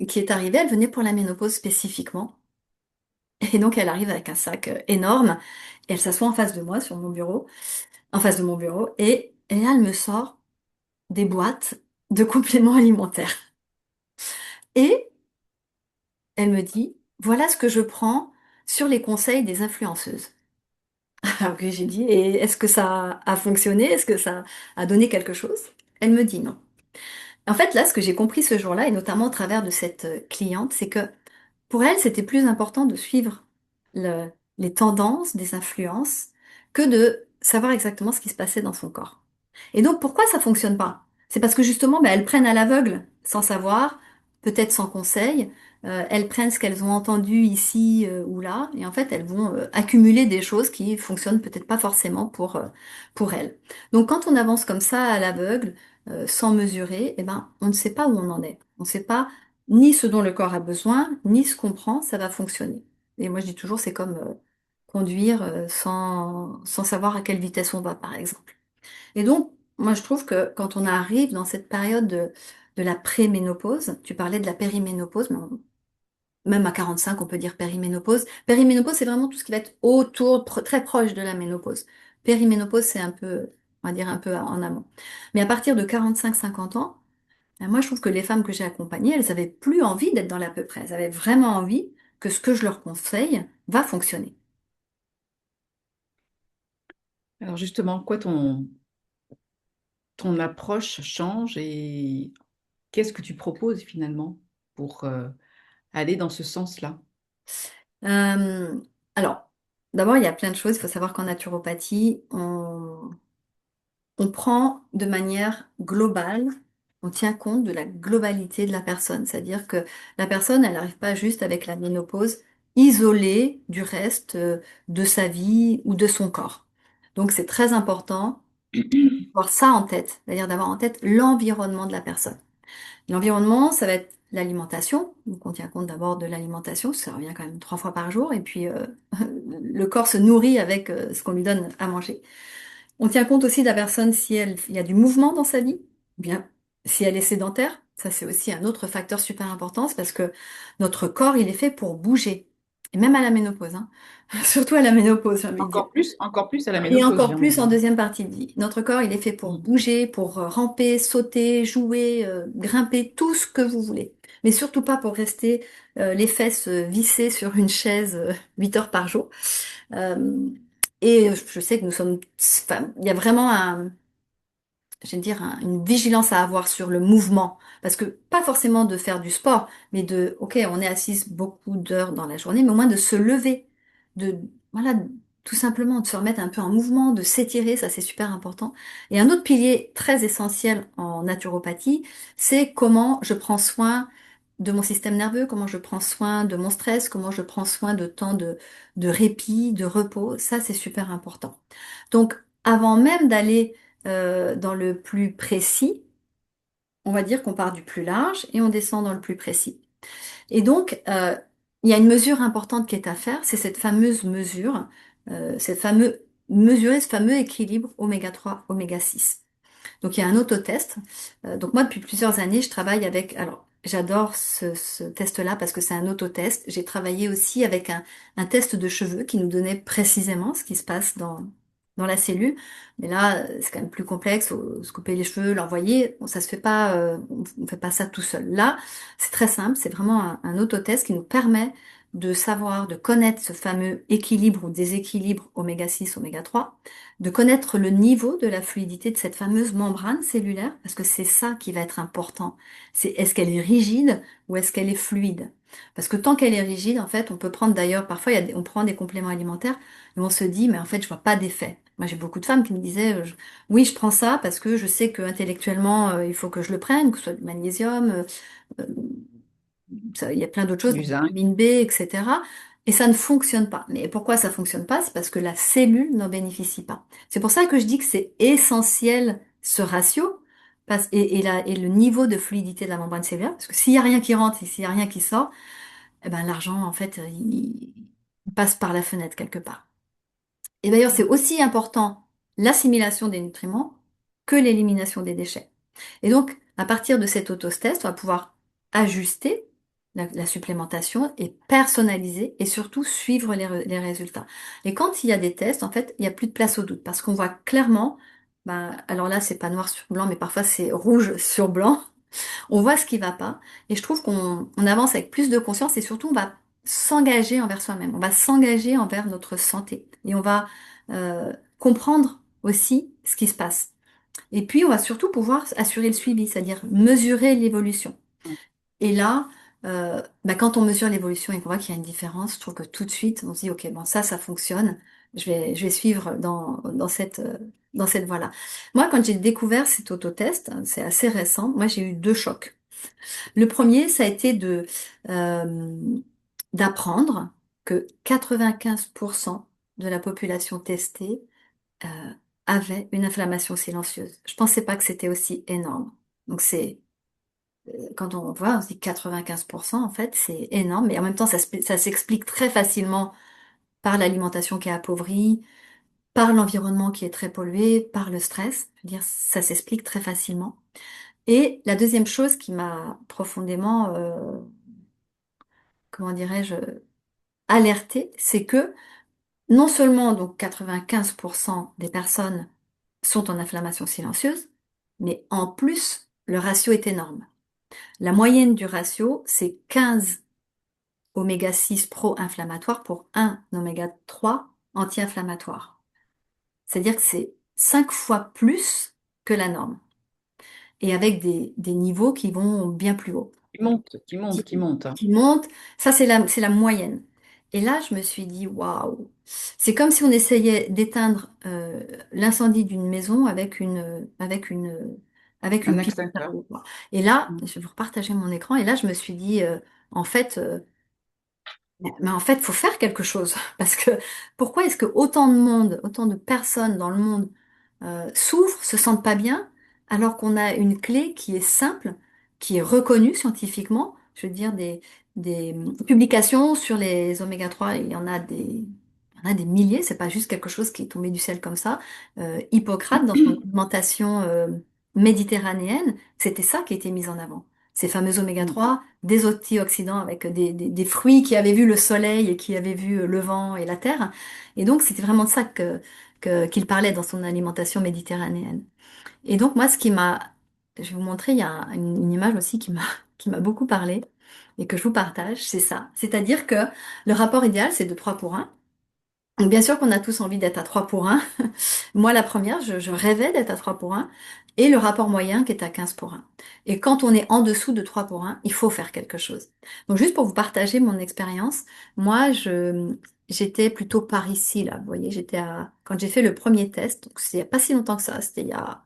qui est arrivée, elle venait pour la ménopause spécifiquement. Et donc elle arrive avec un sac énorme et elle s'assoit en face de moi sur mon bureau, en face de mon bureau, et là elle me sort des boîtes de compléments alimentaires. Et elle me dit, voilà ce que je prends sur les conseils des influenceuses. Alors que j'ai dit, et est-ce que ça a fonctionné? Est-ce que ça a donné quelque chose? Elle me dit non. En fait, là, ce que j'ai compris ce jour-là, et notamment au travers de cette cliente, c'est que pour elle, c'était plus important de suivre le- les tendances des influences que de savoir exactement ce qui se passait dans son corps. Et donc, pourquoi ça fonctionne pas? C'est parce que justement, ben, elles prennent à l'aveugle, sans savoir, peut-être sans conseil, elles prennent ce qu'elles ont entendu ici ou là, et en fait, elles vont accumuler des choses qui fonctionnent peut-être pas forcément pour elles. Donc, quand on avance comme ça à l'aveugle, sans mesurer, eh ben, on ne sait pas où on en est. On ne sait pas ni ce dont le corps a besoin, ni ce qu'on prend, ça va fonctionner. Et moi, je dis toujours, c'est comme conduire sans savoir à quelle vitesse on va, par exemple. Et donc, moi, je trouve que quand on arrive dans cette période de la préménopause, tu parlais de la périménopause, mais même à 45, on peut dire périménopause. Périménopause, c'est vraiment tout ce qui va être autour, très proche de la ménopause. Périménopause, c'est un peu, on va dire un peu en amont. Mais à partir de 45-50 ans, moi, je trouve que les femmes que j'ai accompagnées, elles avaient plus envie d'être dans l'à peu près. Elles avaient vraiment envie que ce que je leur conseille va fonctionner.
Alors justement, quoi ton approche change et qu'est-ce que tu proposes finalement pour aller dans ce sens-là?
Euh, alors, d'abord, il y a plein de choses. Il faut savoir qu'en naturopathie, on prend de manière globale, on tient compte de la globalité de la personne. C'est-à-dire que la personne, elle n'arrive pas juste avec la ménopause isolée du reste de sa vie ou de son corps. Donc, c'est très important d'avoir ça en tête, c'est-à-dire d'avoir en tête l'environnement de la personne. L'environnement, ça va être l'alimentation. Donc, on tient compte d'abord de l'alimentation, ça revient quand même 3 fois par jour, et puis le corps se nourrit avec ce qu'on lui donne à manger. On tient compte aussi de la personne si il y a du mouvement dans sa vie, ou bien si elle est sédentaire. Ça, c'est aussi un autre facteur super important, c'est parce que notre corps, il est fait pour bouger. Et même à la ménopause, hein. Surtout à la ménopause, j'ai envie de dire.
Encore plus à la
Et
ménopause,
encore
j'ai envie de
plus en
dire.
deuxième partie de vie. Notre corps, il est fait pour
Mm.
bouger, pour ramper, sauter, jouer, grimper, tout ce que vous voulez. Mais surtout pas pour rester les fesses vissées sur une chaise 8 heures par jour. Euh, et je sais que nous sommes, enfin, il y a vraiment je vais dire, une vigilance à avoir sur le mouvement. Parce que pas forcément de faire du sport, mais ok, on est assise beaucoup d'heures dans la journée, mais au moins de se lever, de, voilà, tout simplement de se remettre un peu en mouvement, de s'étirer, ça c'est super important. Et un autre pilier très essentiel en naturopathie, c'est comment je prends soin de mon système nerveux, comment je prends soin de mon stress, comment je prends soin de temps de répit, de repos. Ça, c'est super important. Donc, avant même d'aller dans le plus précis, on va dire qu'on part du plus large et on descend dans le plus précis. Et donc, il y a une mesure importante qui est à faire, c'est cette fameuse mesure, mesurer ce fameux équilibre oméga 3 oméga 6. Donc il y a un autotest. Donc moi, depuis plusieurs années, je travaille avec... Alors, j'adore ce test-là parce que c'est un autotest. J'ai travaillé aussi avec un test de cheveux qui nous donnait précisément ce qui se passe dans la cellule. Mais là, c'est quand même plus complexe. Faut se couper les cheveux, l'envoyer. Bon, ça se fait pas, on fait pas ça tout seul. Là, c'est très simple. C'est vraiment un autotest qui nous permet de savoir, de connaître ce fameux équilibre ou déséquilibre oméga 6 oméga 3, de connaître le niveau de la fluidité de cette fameuse membrane cellulaire, parce que c'est ça qui va être important. C'est est-ce qu'elle est rigide ou est-ce qu'elle est fluide? Parce que tant qu'elle est rigide, en fait, on peut prendre d'ailleurs, parfois on prend des compléments alimentaires et on se dit, mais en fait, je vois pas d'effet. Moi, j'ai beaucoup de femmes qui me disaient, oui, je prends ça parce que je sais que intellectuellement, il faut que je le prenne, que ce soit du magnésium, euh, il y a plein d'autres choses,
Du
la
zinc.
vitamine B, etc. Et ça ne fonctionne pas. Mais pourquoi ça fonctionne pas? C'est parce que la cellule n'en bénéficie pas. C'est pour ça que je dis que c'est essentiel ce ratio et le niveau de fluidité de la membrane cellulaire. Parce que s'il y a rien qui rentre et s'il y a rien qui sort, eh ben l'argent, en fait, il passe par la fenêtre quelque part. Et d'ailleurs, c'est aussi important l'assimilation des nutriments que l'élimination des déchets. Et donc, à partir de cet autotest, on va pouvoir ajuster la supplémentation et personnaliser et surtout suivre les résultats. Et quand il y a des tests, en fait, il n'y a plus de place au doute parce qu'on voit clairement, bah, alors là, c'est pas noir sur blanc, mais parfois c'est rouge sur blanc. On voit ce qui va pas et je trouve qu'on avance avec plus de conscience et surtout on va s'engager envers soi-même, on va s'engager envers notre santé et on va comprendre aussi ce qui se passe. Et puis on va surtout pouvoir assurer le suivi, c'est-à-dire mesurer l'évolution. Et là, bah, quand on mesure l'évolution et qu'on voit qu'il y a une différence, je trouve que tout de suite on se dit ok, bon ça fonctionne, je vais suivre dans cette voie-là. Moi, quand j'ai découvert cet autotest, c'est assez récent, moi j'ai eu deux chocs. Le premier, ça a été euh, d'apprendre que 95% de la population testée euh, avait une inflammation silencieuse. Je pensais pas que c'était aussi énorme. Donc quand on voit, on se dit 95%, en fait, c'est énorme, mais en même temps, ça s'explique très facilement par l'alimentation qui est appauvrie, par l'environnement qui est très pollué, par le stress. Je veux dire, ça s'explique très facilement. Et la deuxième chose qui m'a profondément, comment dirais-je, alertée, c'est que non seulement donc 95% des personnes sont en inflammation silencieuse, mais en plus, le ratio est énorme. La moyenne du ratio, c'est 15 oméga 6 pro-inflammatoires pour un oméga 3 anti-inflammatoire. C'est-à-dire que c'est 5 fois plus que la norme, et avec des niveaux qui vont bien plus haut.
Qui monte, qui
qui,
monte, qui monte, hein.
qui monte. Ça, c'est la moyenne. Et là, je me suis dit, waouh, c'est comme si on essayait d'éteindre l'incendie d'une maison avec
Un
une pipe à
extincteur.
eau, quoi. Et là,
Mm.
je vais vous repartager mon écran. Et là, je me suis dit, en fait, mais en fait, il faut faire quelque chose. Parce que pourquoi est-ce que autant de monde, autant de personnes dans le monde souffrent, se sentent pas bien, alors qu'on a une clé qui est simple, qui est reconnue scientifiquement. Je veux dire, des publications sur les oméga 3, il y en a des milliers, c'est pas juste quelque chose qui est tombé du ciel comme ça. Hippocrate, dans son alimentation méditerranéenne, c'était ça qui était mis en avant. Ces fameux oméga
Mm.
3, des antioxydants avec des fruits qui avaient vu le soleil et qui avaient vu le vent et la terre. Et donc, c'était vraiment de ça qu'il parlait dans son alimentation méditerranéenne. Et donc, moi, je vais vous montrer, il y a une image aussi qui m'a beaucoup parlé et que je vous partage, c'est ça. C'est-à-dire que le rapport idéal, c'est de 3 pour 1. Donc, bien sûr qu'on a tous envie d'être à 3 pour 1. Moi, la première, je rêvais d'être à 3 pour 1 et le rapport moyen qui est à 15 pour 1. Et quand on est en dessous de 3 pour 1, il faut faire quelque chose. Donc, juste pour vous partager mon expérience, moi, j'étais plutôt par ici, là. Vous voyez, quand j'ai fait le premier test, donc c'est il y a pas si longtemps que ça, c'était il y a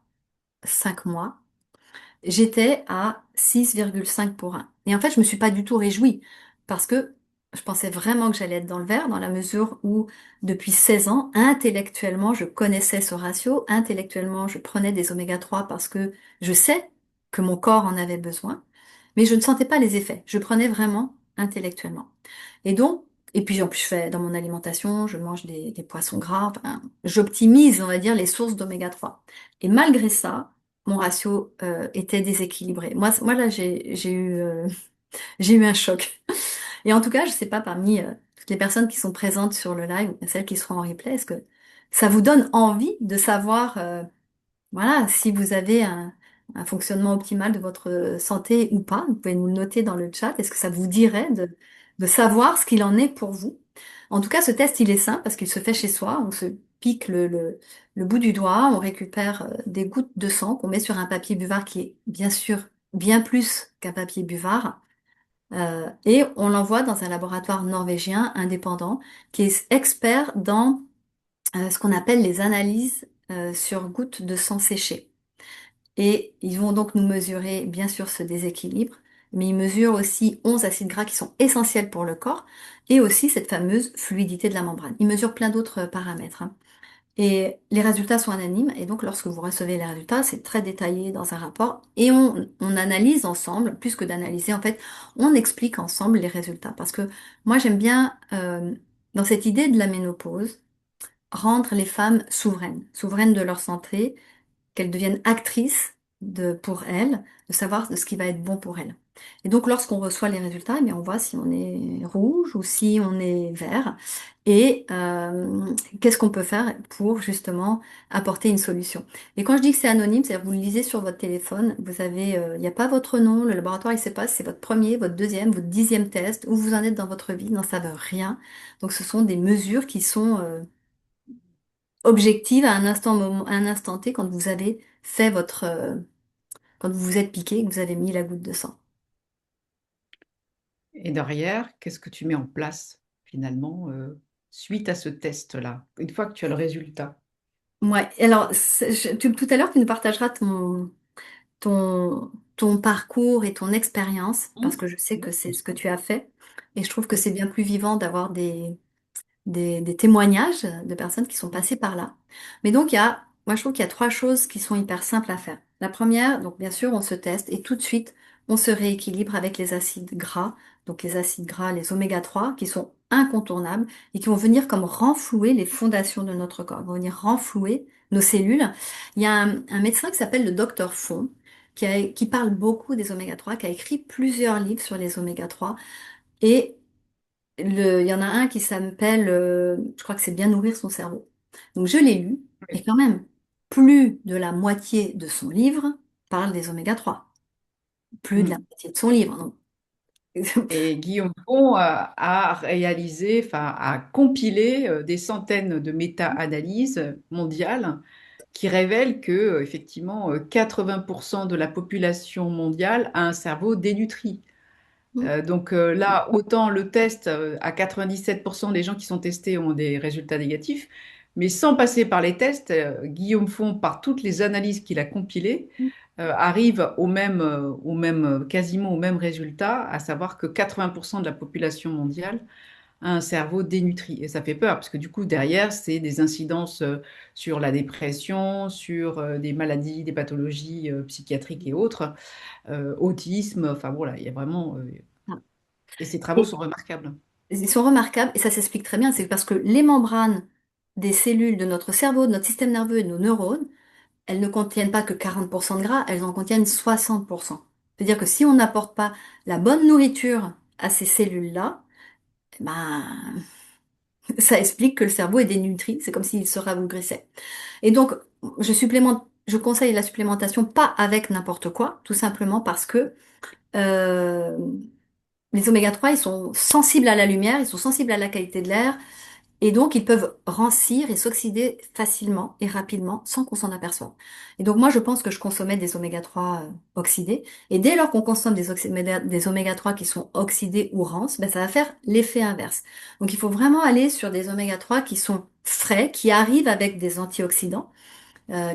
5 mois. J'étais à 6,5 pour 1. Et en fait, je me suis pas du tout réjouie parce que je pensais vraiment que j'allais être dans le vert dans la mesure où, depuis 16 ans, intellectuellement, je connaissais ce ratio. Intellectuellement, je prenais des oméga 3 parce que je sais que mon corps en avait besoin, mais je ne sentais pas les effets. Je prenais vraiment intellectuellement. Et donc, et puis en plus, je fais dans mon alimentation, je mange des poissons gras, enfin, j'optimise, on va dire, les sources d'oméga 3. Et malgré ça, mon ratio était déséquilibré. Moi là, j'ai eu un choc. Et en tout cas, je sais pas parmi toutes les personnes qui sont présentes sur le live, ou celles qui seront en replay, est-ce que ça vous donne envie de savoir, voilà, si vous avez un fonctionnement optimal de votre santé ou pas? Vous pouvez nous le noter dans le chat. Est-ce que ça vous dirait de savoir ce qu'il en est pour vous? En tout cas, ce test, il est simple parce qu'il se fait chez soi. On se pique le bout du doigt, on récupère des gouttes de sang qu'on met sur un papier buvard qui est bien sûr bien plus qu'un papier buvard. Et on l'envoie dans un laboratoire norvégien indépendant qui est expert dans ce qu'on appelle les analyses sur gouttes de sang séchées. Et ils vont donc nous mesurer, bien sûr, ce déséquilibre, mais ils mesurent aussi 11 acides gras qui sont essentiels pour le corps, et aussi cette fameuse fluidité de la membrane. Ils mesurent plein d'autres paramètres, hein. Et les résultats sont anonymes, et donc lorsque vous recevez les résultats, c'est très détaillé dans un rapport, et on analyse ensemble, plus que d'analyser, en fait, on explique ensemble les résultats. Parce que moi, j'aime bien, dans cette idée de la ménopause, rendre les femmes souveraines, souveraines de leur santé, qu'elles deviennent actrices pour elles, de savoir de ce qui va être bon pour elles. Et donc, lorsqu'on reçoit les résultats, eh bien, on voit si on est rouge ou si on est vert. Et qu'est-ce qu'on peut faire pour justement apporter une solution. Et quand je dis que c'est anonyme, c'est-à-dire que vous le lisez sur votre téléphone, vous avez, il n'y a pas votre nom, le laboratoire il sait pas si c'est votre premier, votre deuxième, votre 10e test, où vous en êtes dans votre vie, n'en savent rien. Donc, ce sont des mesures qui sont objective à un instant T quand vous avez fait quand vous vous êtes piqué, que vous avez mis la goutte de sang.
Et derrière, qu'est-ce que tu mets en place finalement suite à ce test-là, une fois que tu as le résultat?
Ouais, alors tout à l'heure tu nous partageras ton ton parcours et ton expérience, parce que je sais que c'est ce que tu as fait. Et je trouve que c'est bien plus vivant d'avoir des témoignages de personnes qui sont passées par là. Mais donc, moi, je trouve qu'il y a trois choses qui sont hyper simples à faire. La première, donc bien sûr, on se teste et tout de suite, on se rééquilibre avec les acides gras, donc les acides gras, les oméga 3, qui sont incontournables et qui vont venir comme renflouer les fondations de notre corps, vont venir renflouer nos cellules. Il y a un médecin qui s'appelle le docteur Font, qui parle beaucoup des oméga 3, qui a écrit plusieurs livres sur les oméga 3. Et il y en a un qui s'appelle, je crois que c'est Bien nourrir son cerveau. Donc je l'ai lu, et quand même, plus de la moitié de son livre parle des oméga 3. Plus de la
Mm.
moitié de son livre. Donc.
Et Guillaume Pont a réalisé, enfin, a compilé des centaines de méta-analyses mondiales qui révèlent que, effectivement, 80% de la population mondiale a un cerveau dénutri. Donc là, autant le test, à 97% des gens qui sont testés ont des résultats négatifs, mais sans passer par les tests, Guillaume Font, par toutes les analyses qu'il a compilées, arrive quasiment au même résultat, à savoir que 80% de la population mondiale a un cerveau dénutri. Et ça fait peur, parce que du coup, derrière, c'est des incidences sur la dépression, sur des maladies, des pathologies psychiatriques et autres, autisme, enfin voilà, il y a vraiment... et ces travaux
Et
sont remarquables.
ils sont remarquables, et ça s'explique très bien, c'est parce que les membranes des cellules de notre cerveau, de notre système nerveux et de nos neurones, elles ne contiennent pas que 40% de gras, elles en contiennent 60%. C'est-à-dire que si on n'apporte pas la bonne nourriture à ces cellules-là, eh ben, ça explique que le cerveau est dénutri, c'est comme s'il se rabougrissait. Et donc, je conseille la supplémentation pas avec n'importe quoi, tout simplement parce que euh, les oméga 3, ils sont sensibles à la lumière, ils sont sensibles à la qualité de l'air, et donc, ils peuvent rancir et s'oxyder facilement et rapidement sans qu'on s'en aperçoive. Et donc, moi, je pense que je consommais des oméga 3 oxydés. Et dès lors qu'on consomme des oméga 3 qui sont oxydés ou rances, ben, ça va faire l'effet inverse. Donc, il faut vraiment aller sur des oméga 3 qui sont frais, qui arrivent avec des antioxydants.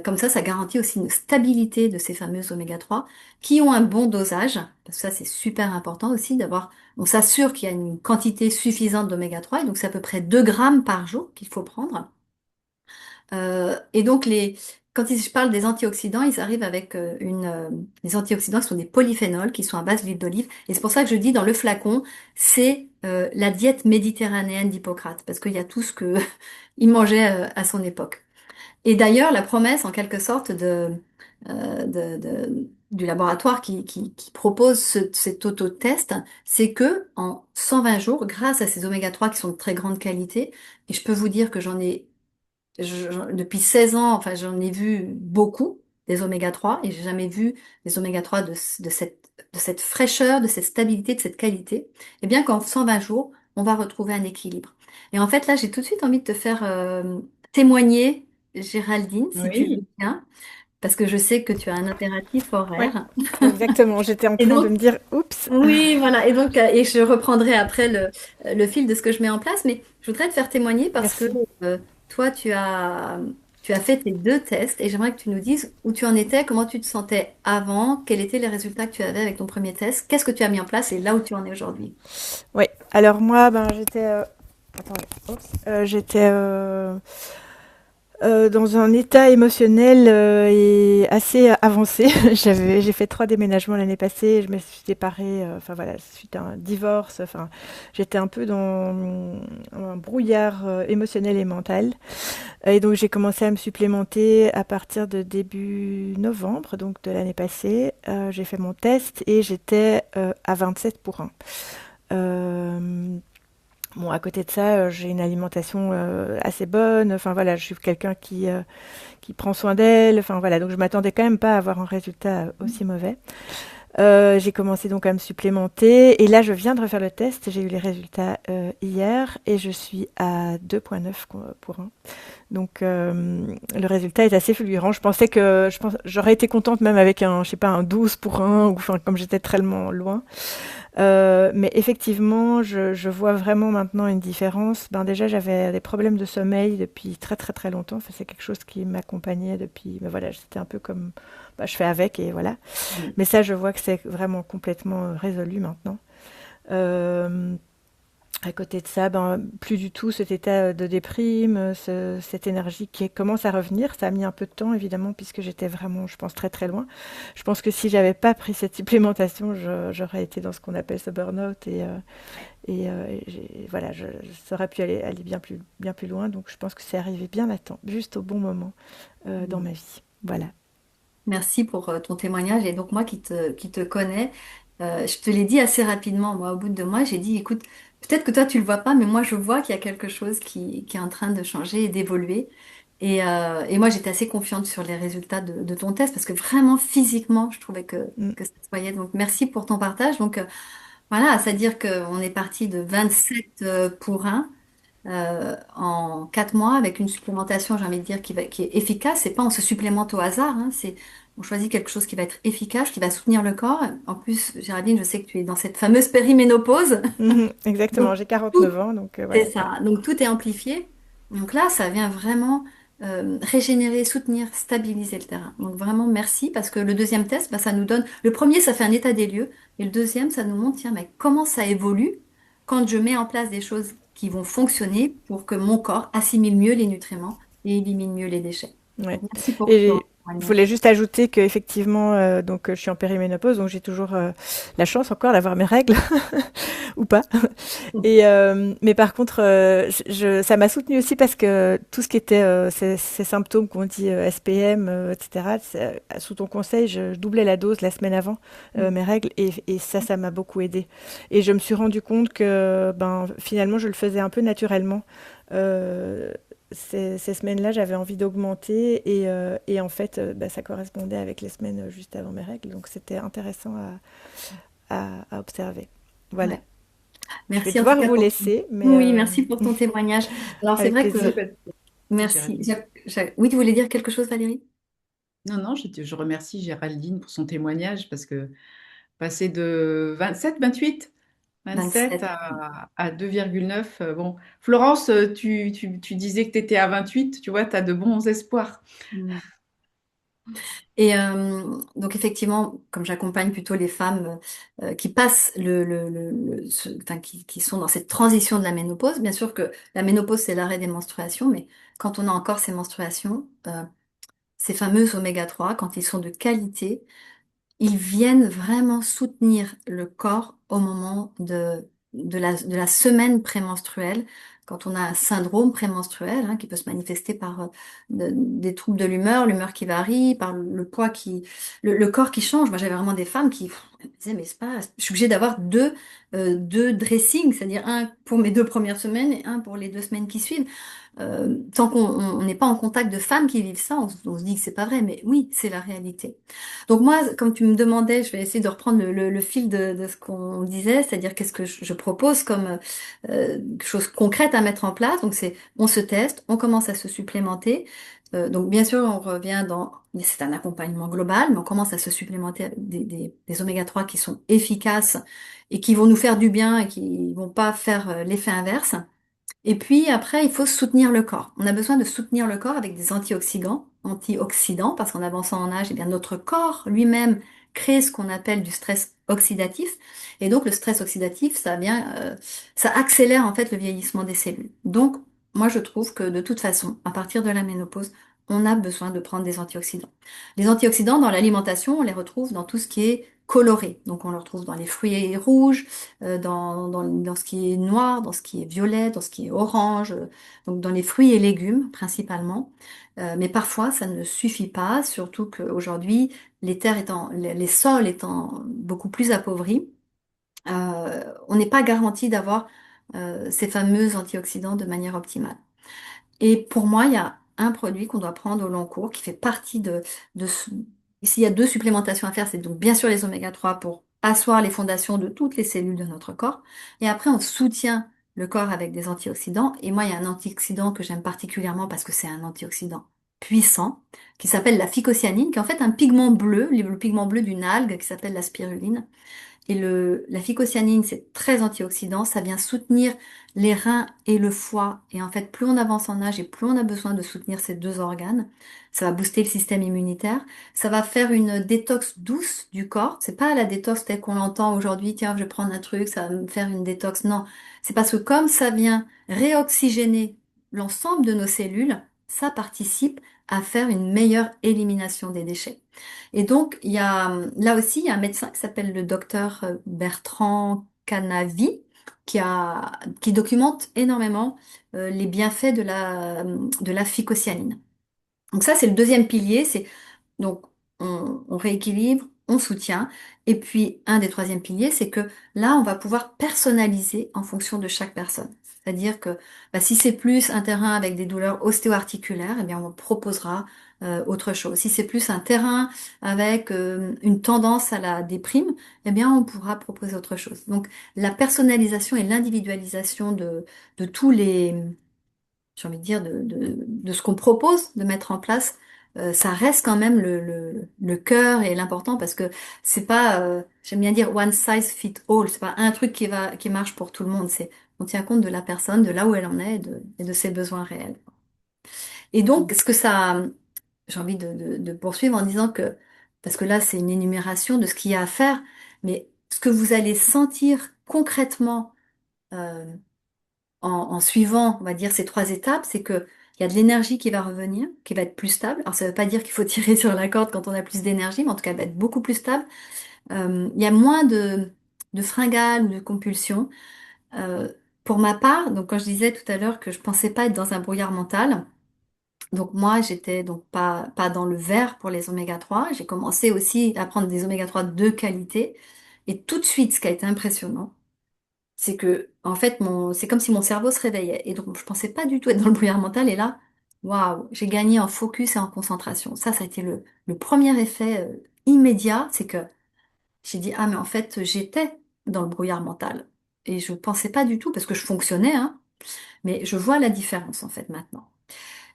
Comme ça garantit aussi une stabilité de ces fameux oméga 3 qui ont un bon dosage, parce que ça c'est super important aussi on s'assure qu'il y a une quantité suffisante d'oméga 3, et donc c'est à peu près 2 grammes par jour qu'il faut prendre. Et donc quand je parle des antioxydants, ils arrivent avec les antioxydants qui sont des polyphénols, qui sont à base d'huile d'olive, et c'est pour ça que je dis dans le flacon, c'est la diète méditerranéenne d'Hippocrate, parce qu'il y a tout ce que il mangeait à son époque. Et d'ailleurs, la promesse, en quelque sorte, du laboratoire qui propose cet autotest, c'est que en 120 jours, grâce à ces oméga 3 qui sont de très grande qualité, et je peux vous dire que depuis 16 ans, enfin, j'en ai vu beaucoup des oméga 3, et j'ai jamais vu des oméga 3 de cette fraîcheur, de cette stabilité, de cette qualité, et bien qu'en 120 jours, on va retrouver un équilibre. Et en fait, là, j'ai tout de suite envie de te faire témoigner, Géraldine, si tu veux
Oui,
bien, parce que je sais que tu as un impératif
Oui,
horaire.
exactement. J'étais en
Et
train de me
donc,
dire, oups.
oui, voilà. Et donc, et je reprendrai après le fil de ce que je mets en place, mais je voudrais te faire témoigner parce que
Merci.
toi, tu as fait tes 2 tests, et j'aimerais que tu nous dises où tu en étais, comment tu te sentais avant, quels étaient les résultats que tu avais avec ton premier test, qu'est-ce que tu as mis en place et là où tu en es aujourd'hui.
Oui. Alors moi, ben j'étais, attendez, oups. J'étais dans un état émotionnel et assez avancé. J'ai fait 3 déménagements l'année passée. Je me suis séparée. Enfin voilà, suite à un divorce. Enfin, j'étais un peu dans un brouillard émotionnel et mental. Et donc j'ai commencé à me supplémenter à partir de début novembre, donc de l'année passée. J'ai fait mon test et j'étais à 27 pour 1. Bon, à côté de ça, j'ai une alimentation assez bonne. Enfin voilà, je suis quelqu'un qui prend soin d'elle. Enfin voilà, donc je m'attendais quand même pas à avoir un résultat aussi mauvais. J'ai commencé donc à me supplémenter et là je viens de refaire le test. J'ai eu les résultats hier et je suis à 2,9 pour 1. Donc le résultat est assez fulgurant. J'aurais été contente même avec un, je sais pas, un 12 pour 1 ou enfin comme j'étais tellement loin. Mais effectivement, je vois vraiment maintenant une différence. Ben déjà, j'avais des problèmes de sommeil depuis très très très longtemps. Enfin, c'est quelque chose qui m'accompagnait depuis. Mais voilà, c'était un peu comme, bah, je fais avec et voilà.
Mm.
Mais ça, je vois que c'est vraiment complètement résolu maintenant. Euh, à côté de ça, ben, plus du tout cet état de déprime, cette énergie qui commence à revenir. Ça a mis un peu de temps, évidemment, puisque j'étais vraiment, je pense, très très loin. Je pense que si j'avais pas pris cette supplémentation, j'aurais été dans ce qu'on appelle ce burn-out voilà, ça aurait pu aller bien plus loin. Donc je pense que c'est arrivé bien à temps, juste au bon moment dans
Mm.
ma vie. Voilà.
Merci pour ton témoignage. Et donc moi qui te connais, je te l'ai dit assez rapidement, moi, au bout de 2 mois, j'ai dit, écoute, peut-être que toi tu le vois pas, mais moi je vois qu'il y a quelque chose qui est en train de changer et d'évoluer. Et moi j'étais assez confiante sur les résultats de ton test parce que vraiment physiquement, je trouvais
Mm.
que ça se voyait. Donc merci pour ton partage. Donc voilà, c'est-à-dire qu'on est parti de 27 pour un en 4 mois avec une supplémentation, j'ai envie de dire, qui est efficace. C'est pas on se supplémente au hasard, hein, c'est on choisit quelque chose qui va être efficace, qui va soutenir le corps. En plus, Géraldine, je sais que tu es dans cette fameuse périménopause.
Mhm, exactement,
Donc,
j'ai
tout,
49 ans, donc
c'est
voilà. Ouais.
ça. Donc, tout est amplifié. Donc là, ça vient vraiment régénérer, soutenir, stabiliser le terrain. Donc, vraiment, merci parce que le deuxième test, bah, ça nous donne. Le premier, ça fait un état des lieux. Et le deuxième, ça nous montre, tiens, mais comment ça évolue quand je mets en place des choses qui vont fonctionner pour que mon corps assimile mieux les nutriments et élimine mieux les déchets.
Ouais.
Donc, merci pour ton
Et je voulais
témoignage.
juste ajouter qu'effectivement, je suis en périménopause, donc j'ai toujours la chance encore d'avoir mes règles ou pas. Mais par contre, ça m'a soutenue aussi parce que tout ce qui était ces symptômes qu'on dit SPM, etc., sous ton conseil, je doublais la dose la semaine avant mes règles et ça m'a beaucoup aidé. Et je me suis rendu compte que ben, finalement, je le faisais un peu naturellement. Euh, ces semaines-là, j'avais envie d'augmenter et en fait, bah, ça correspondait avec les semaines juste avant mes règles. Donc c'était intéressant à observer. Voilà.
Ouais.
Je vais
Merci en tout
devoir
cas
vous
pour
laisser, mais
oui, merci pour ton témoignage. Alors, c'est
avec
vrai
C'est
plaisir.
que
pas-
merci.
Géraldine.
Oui, tu voulais dire quelque chose, Valérie?
Non, non, je remercie Géraldine pour son témoignage parce que passer de 27, 28, 27
27.
à 2,9, bon. Florence, tu disais que tu étais à 28, tu vois, tu as de bons espoirs.
Mm. Et donc effectivement, comme j'accompagne plutôt les femmes qui passent enfin, qui sont dans cette transition de la ménopause, bien sûr que la ménopause c'est l'arrêt des menstruations, mais quand on a encore ces menstruations, ces fameux oméga 3, quand ils sont de qualité, ils viennent vraiment soutenir le corps au moment de la semaine prémenstruelle, quand on a un syndrome prémenstruel hein, qui peut se manifester par des troubles de l'humeur qui varie, par le poids le corps qui change. Moi, j'avais vraiment des femmes qui me disaient, mais c'est pas, je suis obligée d'avoir deux dressings, c'est-à-dire un pour mes 2 premières semaines et un pour les 2 semaines qui suivent. Tant qu'on n'est pas en contact de femmes qui vivent ça, on se dit que c'est pas vrai, mais oui, c'est la réalité. Donc moi, comme tu me demandais, je vais essayer de reprendre le fil de ce qu'on disait, c'est-à-dire qu'est-ce que je propose comme chose concrète à mettre en place. Donc c'est, on se teste, on commence à se supplémenter. Donc bien sûr, on revient c'est un accompagnement global, mais on commence à se supplémenter des oméga 3 qui sont efficaces et qui vont nous faire du bien et qui vont pas faire l'effet inverse. Et puis après, il faut soutenir le corps. On a besoin de soutenir le corps avec des antioxydants, parce qu'en avançant en âge, eh bien, notre corps lui-même crée ce qu'on appelle du stress oxydatif. Et donc, le stress oxydatif, ça accélère en fait le vieillissement des cellules. Donc, moi, je trouve que de toute façon, à partir de la ménopause, on a besoin de prendre des antioxydants. Les antioxydants dans l'alimentation, on les retrouve dans tout ce qui est coloré. Donc, on le retrouve dans les fruits rouges, dans ce qui est noir, dans ce qui est violet, dans ce qui est orange, donc dans les fruits et légumes principalement. Mais parfois, ça ne suffit pas, surtout qu'aujourd'hui, les sols étant beaucoup plus appauvris, on n'est pas garanti d'avoir ces fameux antioxydants de manière optimale. Et pour moi, il y a un produit qu'on doit prendre au long cours qui fait partie de ce... S'il y a deux supplémentations à faire, c'est donc bien sûr les oméga 3 pour asseoir les fondations de toutes les cellules de notre corps. Et après, on soutient le corps avec des antioxydants. Et moi, il y a un antioxydant que j'aime particulièrement parce que c'est un antioxydant puissant qui s'appelle la phycocyanine, qui est en fait un pigment bleu, le pigment bleu d'une algue qui s'appelle la spiruline. Et la phycocyanine, c'est très antioxydant, ça vient soutenir les reins et le foie. Et en fait, plus on avance en âge et plus on a besoin de soutenir ces deux organes, ça va booster le système immunitaire. Ça va faire une détox douce du corps. C'est pas la détox telle qu'on l'entend aujourd'hui, tiens, je vais prendre un truc, ça va me faire une détox. Non, c'est parce que comme ça vient réoxygéner l'ensemble de nos cellules, ça participe à faire une meilleure élimination des déchets. Et donc, là aussi, il y a un médecin qui s'appelle le docteur Bertrand Canavi, qui documente énormément les bienfaits de la phycocyanine. Donc ça, c'est le deuxième pilier, donc, on rééquilibre, on soutient. Et puis, un des troisièmes piliers, c'est que là, on va pouvoir personnaliser en fonction de chaque personne. C'est-à-dire que bah, si c'est plus un terrain avec des douleurs ostéo-articulaires, eh bien, on proposera autre chose. Si c'est plus un terrain avec une tendance à la déprime, eh bien, on pourra proposer autre chose. Donc, la personnalisation et l'individualisation de tous les j'ai envie de dire, de ce qu'on propose de mettre en place, ça reste quand même le cœur et l'important parce que c'est pas, j'aime bien dire one size fit all, c'est pas un truc qui marche pour tout le monde, on tient compte de la personne, de là où elle en est et de ses besoins réels. Et donc, j'ai envie de poursuivre en disant que, parce que là, c'est une énumération de ce qu'il y a à faire, mais ce que vous allez sentir concrètement, euh, en suivant, on va dire, ces trois étapes, c'est que il y a de l'énergie qui va revenir, qui va être plus stable. Alors ça veut pas dire qu'il faut tirer sur la corde quand on a plus d'énergie, mais en tout cas, elle va être beaucoup plus stable. Il y a moins de fringales ou de compulsions. Euh, pour ma part, donc quand je disais tout à l'heure que je pensais pas être dans un brouillard mental, donc moi j'étais donc pas dans le vert pour les oméga 3. J'ai commencé aussi à prendre des oméga 3 de qualité. Et tout de suite, ce qui a été impressionnant, c'est que, en fait, c'est comme si mon cerveau se réveillait. Et donc, je pensais pas du tout être dans le brouillard mental. Et là, waouh, j'ai gagné en focus et en concentration. Ça a été le premier effet immédiat. C'est que j'ai dit, ah, mais en fait, j'étais dans le brouillard mental. Et je pensais pas du tout, parce que je fonctionnais, hein, mais je vois la différence, en fait, maintenant.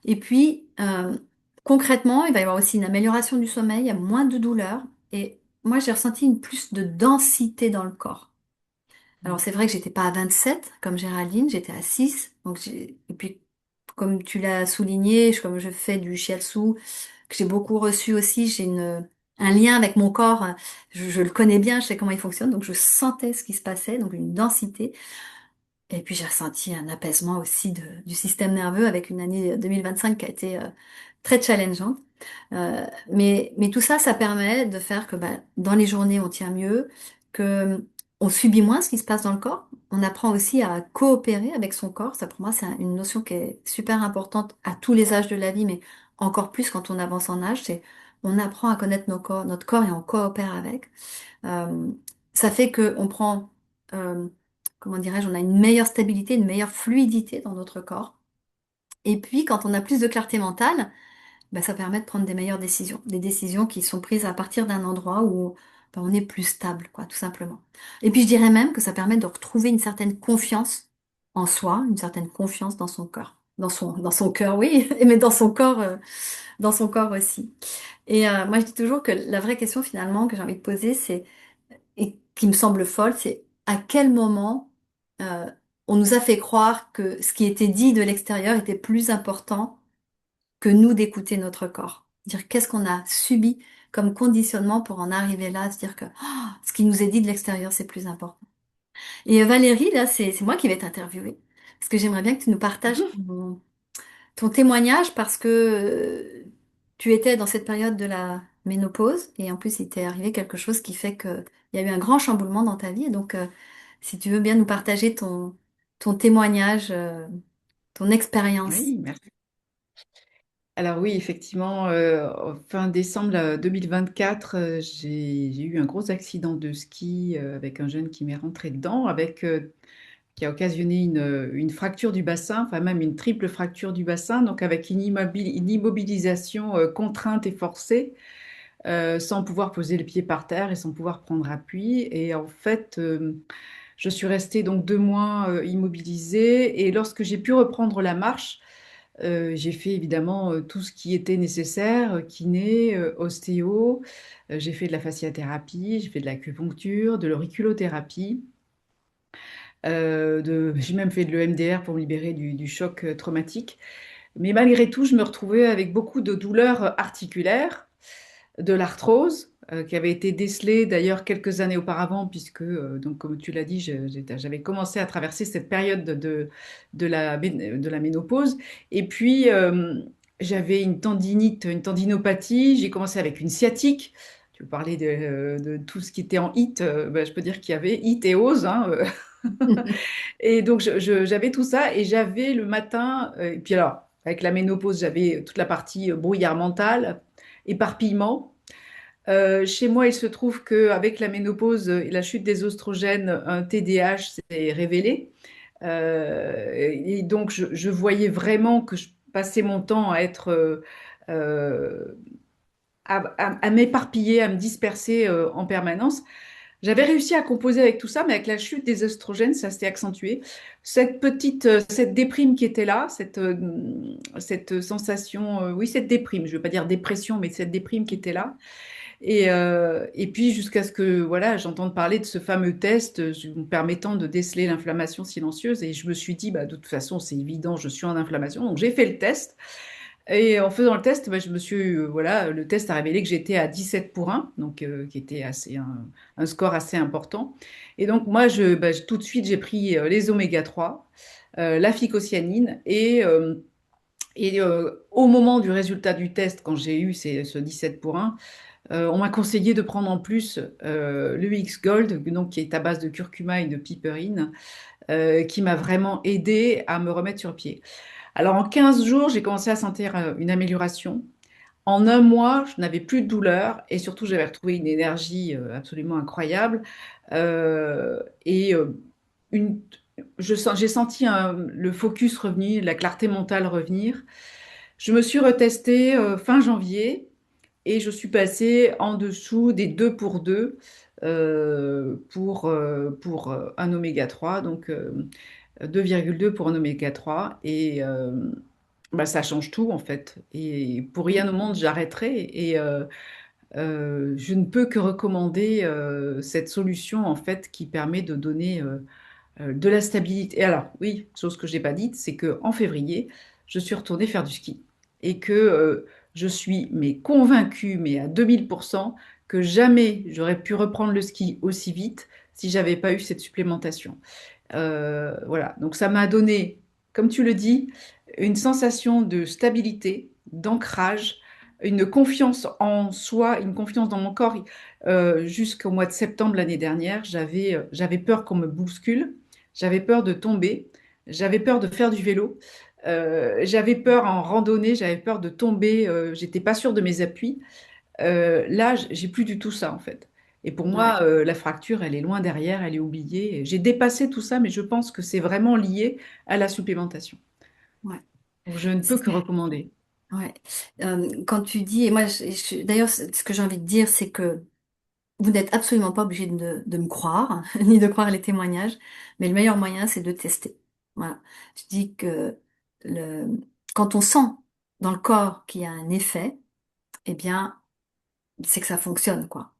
Et puis, concrètement, il va y avoir aussi une amélioration du sommeil, il y a moins de douleur. Et moi, j'ai ressenti une plus de densité dans le corps. Alors c'est vrai que j'étais pas à 27 comme Géraldine, j'étais à 6. Et puis comme tu l'as souligné, comme je fais du shiatsu, que j'ai beaucoup reçu aussi, un lien avec mon corps, je le connais bien, je sais comment il fonctionne, donc je sentais ce qui se passait, donc une densité. Et puis j'ai ressenti un apaisement aussi du système nerveux avec une année 2025 qui a été très challengeante. Mais tout ça, ça permet de faire que bah, dans les journées, on tient mieux, que on subit moins ce qui se passe dans le corps. On apprend aussi à coopérer avec son corps. Ça, pour moi, c'est une notion qui est super importante à tous les âges de la vie, mais encore plus quand on avance en âge. On apprend à connaître notre corps et on coopère avec. Euh, Ça fait que on prend, euh, comment dirais-je, on a une meilleure stabilité, une meilleure fluidité dans notre corps. Et puis, quand on a plus de clarté mentale, ben, ça permet de prendre des meilleures décisions, des décisions qui sont prises à partir d'un endroit où ben, on est plus stable, quoi, tout simplement. Et puis je dirais même que ça permet de retrouver une certaine confiance en soi, une certaine confiance dans son corps, dans son cœur, oui, mais dans son corps aussi. Et moi je dis toujours que la vraie question finalement que j'ai envie de poser, et qui me semble folle, c'est à quel moment euh, on nous a fait croire que ce qui était dit de l'extérieur était plus important que nous d'écouter notre corps. Dire qu'est-ce qu'on a subi comme conditionnement pour en arriver là, à se dire que ce qui nous est dit de l'extérieur, c'est plus important. Et Valérie, là, c'est moi qui vais t'interviewer. Parce que j'aimerais bien que tu nous partages ton témoignage parce que tu étais dans cette période de la ménopause et en plus il t'est arrivé quelque chose qui fait que il y a eu un grand chamboulement dans ta vie. Et donc, si tu veux bien nous partager ton témoignage, ton expérience.
Oui, merci. Alors oui, effectivement, fin décembre 2024, j'ai eu un gros accident de ski avec un jeune qui m'est rentré dedans, qui a occasionné une fracture du bassin, enfin même une triple fracture du bassin, donc avec une immobilisation contrainte et forcée, sans pouvoir poser le pied par terre et sans pouvoir prendre appui. Et en fait, je suis restée donc 2 mois immobilisée. Et lorsque j'ai pu reprendre la marche, J'ai fait évidemment tout ce qui était nécessaire, kiné, ostéo. J'ai fait de la fasciathérapie, j'ai fait de l'acupuncture, de l'auriculothérapie. J'ai même fait de l'EMDR pour me libérer du choc traumatique. Mais malgré tout, je me retrouvais avec beaucoup de douleurs articulaires, de l'arthrose, qui avait été décelée d'ailleurs quelques années auparavant, puisque, donc, comme tu l'as dit, j'avais commencé à traverser cette période de la ménopause. Et puis, j'avais une tendinite, une tendinopathie. J'ai commencé avec une sciatique. Tu parlais de tout ce qui était en HIIT. Ben, je peux dire qu'il y avait HIIT et OSE, hein. Et donc, j'avais tout ça et j'avais le matin, et puis alors, avec la ménopause, j'avais toute la partie brouillard mental, éparpillement. Chez moi, il se trouve qu'avec la ménopause et la chute des oestrogènes, un TDAH s'est révélé. Et donc, je voyais vraiment que je passais mon temps à être, euh, à m'éparpiller, à me disperser en permanence. J'avais réussi à composer avec tout ça, mais avec la chute des oestrogènes, ça s'est accentué. Cette déprime qui était là, cette sensation, oui, cette déprime, je ne veux pas dire dépression, mais cette déprime qui était là. Et puis jusqu'à ce que, voilà, j'entende parler de ce fameux test me permettant de déceler l'inflammation silencieuse. Et je me suis dit, bah, de toute façon, c'est évident, je suis en inflammation. Donc j'ai fait le test. Et en faisant le test, bah, voilà, le test a révélé que j'étais à 17 pour 1, donc qui était un score assez important. Et donc moi, tout de suite, j'ai pris les oméga 3, la phycocyanine, et au moment du résultat du test, quand j'ai eu ce 17 pour 1, on m'a conseillé de prendre en plus le X-Gold, donc qui est à base de curcuma et de piperine, qui m'a vraiment aidé à me remettre sur pied. Alors en 15 jours, j'ai commencé à sentir une amélioration. En un mois, je n'avais plus de douleur et surtout, j'avais retrouvé une énergie absolument incroyable. Et une, j'ai senti le focus revenir, la clarté mentale revenir. Je me suis retestée fin janvier et je suis passée en dessous des 2 pour 2 pour un oméga 3, donc 2,2 pour un oméga 3. Et bah, ça change tout en fait. Et pour rien au monde, j'arrêterai. Et je ne peux que recommander cette solution en fait qui permet de donner de la stabilité. Et alors, oui, chose que je n'ai pas dite, c'est que en février, je suis retournée faire du ski et que je suis mais convaincue, mais à 2000%, que jamais j'aurais pu reprendre le ski aussi vite si j'avais pas eu cette supplémentation. Voilà, donc ça m'a donné, comme tu le dis, une sensation de stabilité, d'ancrage, une confiance en soi, une confiance dans mon corps. Jusqu'au mois de septembre l'année dernière, j'avais peur qu'on me bouscule, j'avais peur de tomber, j'avais peur de faire du vélo, j'avais peur en randonnée, j'avais peur de tomber, j'étais pas sûre de mes appuis. Là, j'ai plus du tout ça en fait. Et pour
Ouais,
moi, la fracture, elle est loin derrière, elle est oubliée. J'ai dépassé tout ça, mais je pense que c'est vraiment lié à la supplémentation.
ouais.
Donc, je ne peux que recommander.
Ouais. Quand tu dis, et moi, d'ailleurs, ce que j'ai envie de dire, c'est que vous n'êtes absolument pas obligé de me croire, ni de croire les témoignages, mais le meilleur moyen, c'est de tester. Voilà. Je dis que le, quand on sent dans le corps qu'il y a un effet, eh bien, c'est que ça fonctionne, quoi.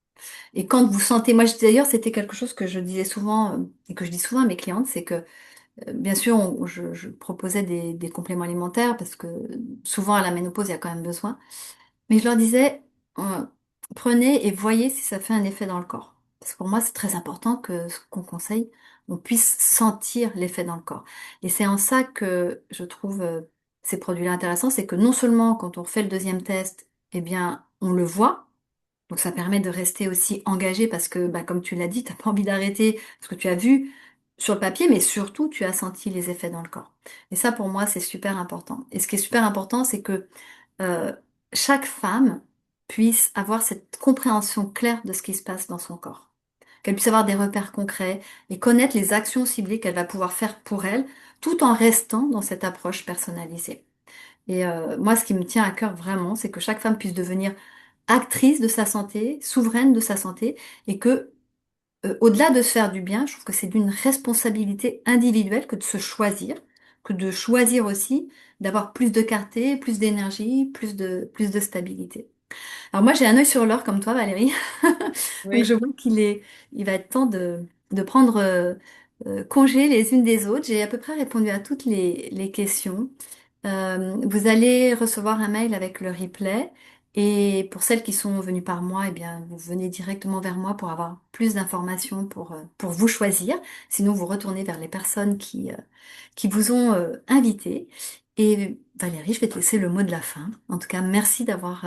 Et quand vous sentez, moi, d'ailleurs, c'était quelque chose que je disais souvent, et que je dis souvent à mes clientes, c'est que bien sûr, je proposais des compléments alimentaires parce que souvent à la ménopause, il y a quand même besoin. Mais je leur disais, euh, prenez et voyez si ça fait un effet dans le corps. Parce que pour moi, c'est très important que ce qu'on conseille, on puisse sentir l'effet dans le corps. Et c'est en ça que je trouve ces produits-là intéressants, c'est que non seulement quand on refait le deuxième test, eh bien, on le voit. Donc ça permet de rester aussi engagé parce que, bah, comme tu l'as dit, t'as pas envie d'arrêter ce que tu as vu sur le papier, mais surtout tu as senti les effets dans le corps. Et ça, pour moi, c'est super important. Et ce qui est super important, c'est que euh, chaque femme puisse avoir cette compréhension claire de ce qui se passe dans son corps. Qu'elle puisse avoir des repères concrets et connaître les actions ciblées qu'elle va pouvoir faire pour elle, tout en restant dans cette approche personnalisée. Et moi, ce qui me tient à cœur vraiment, c'est que chaque femme puisse devenir actrice de sa santé, souveraine de sa santé, et que, au-delà de se faire du bien, je trouve que c'est d'une responsabilité individuelle que de se choisir, que de choisir aussi, d'avoir plus de clarté, plus d'énergie, plus de stabilité. Alors moi, j'ai un œil sur l'or comme toi, Valérie. Donc je
Oui.
vois il va être temps de prendre congé les unes des autres. J'ai à peu près répondu à toutes les questions. Vous allez recevoir un mail avec le replay. Et pour celles qui sont venues par moi, eh bien, vous venez directement vers moi pour avoir plus d'informations pour vous choisir. Sinon, vous retournez vers les personnes qui vous ont invité. Et Valérie, je vais te laisser le mot de la fin. En tout cas, merci d'avoir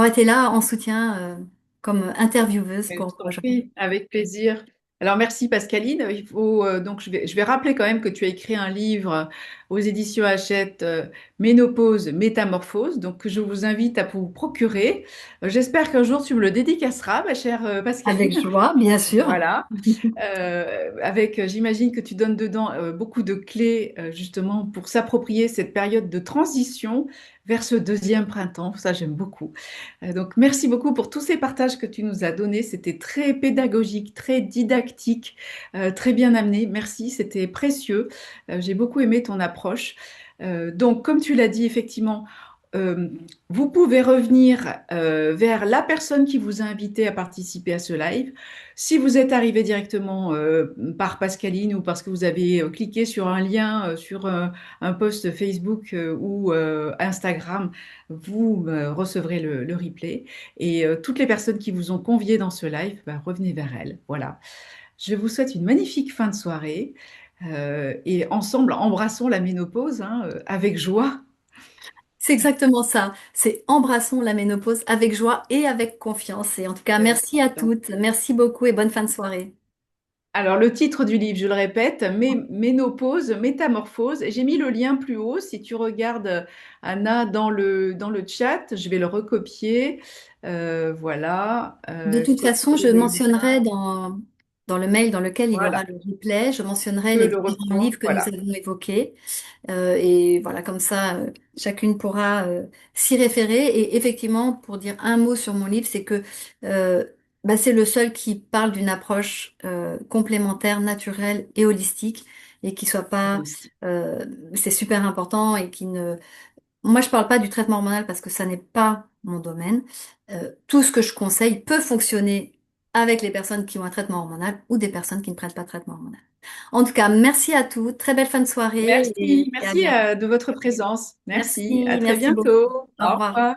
été là en soutien comme intervieweuse
Je
pour moi
t'en
aujourd'hui.
prie, avec plaisir. Alors merci Pascaline. Il faut donc je vais rappeler quand même que tu as écrit un livre aux éditions Hachette, Ménopause, Métamorphose, donc que je vous invite à vous procurer. J'espère qu'un jour tu me le dédicaceras, ma chère
Avec
Pascaline.
joie, bien sûr.
Voilà. J'imagine que tu donnes dedans beaucoup de clés justement pour s'approprier cette période de transition vers ce deuxième printemps. Ça, j'aime beaucoup. Donc, merci beaucoup pour tous ces partages que tu nous as donnés. C'était très pédagogique, très didactique, très bien amené. Merci, c'était précieux. J'ai beaucoup aimé ton approche. Donc, comme tu l'as dit, effectivement, euh, vous pouvez revenir vers la personne qui vous a invité à participer à ce live. Si vous êtes arrivé directement par Pascaline ou parce que vous avez cliqué sur un lien sur un post Facebook ou Instagram, vous recevrez le replay. Et toutes les personnes qui vous ont convié dans ce live, bah, revenez vers elles. Voilà. Je vous souhaite une magnifique fin de soirée et ensemble, embrassons la ménopause hein, avec joie.
C'est exactement ça. C'est embrassons la ménopause avec joie et avec confiance. Et en tout cas, merci à
Donc,
toutes. Merci beaucoup et bonne fin de soirée.
alors, le titre du livre, je le répète, Ménopause, Métamorphose. J'ai mis le lien plus haut. Si tu regardes, Anna, dans le chat, je vais le recopier. Voilà.
De
Je
toute
t'ai
façon, je
envoyé le lien.
mentionnerai dans le mail dans lequel il y aura
Voilà.
le replay, je mentionnerai
Je
les
le
différents
reprends.
livres que nous
Voilà.
avons évoqués. Et voilà, comme ça, chacune pourra s'y référer. Et effectivement, pour dire un mot sur mon livre, c'est que euh, bah, c'est le seul qui parle d'une approche complémentaire, naturelle et holistique, et qui soit pas,
Aussi.
euh, c'est super important et qui ne moi, je parle pas du traitement hormonal parce que ça n'est pas mon domaine. Tout ce que je conseille peut fonctionner avec les personnes qui ont un traitement hormonal ou des personnes qui ne prennent pas de traitement hormonal. En tout cas, merci à toutes. Très belle fin de soirée
Merci.
et à
Merci
bientôt.
de votre présence. Merci. À
Merci,
très
merci beaucoup.
bientôt.
Au
Au
revoir.
revoir.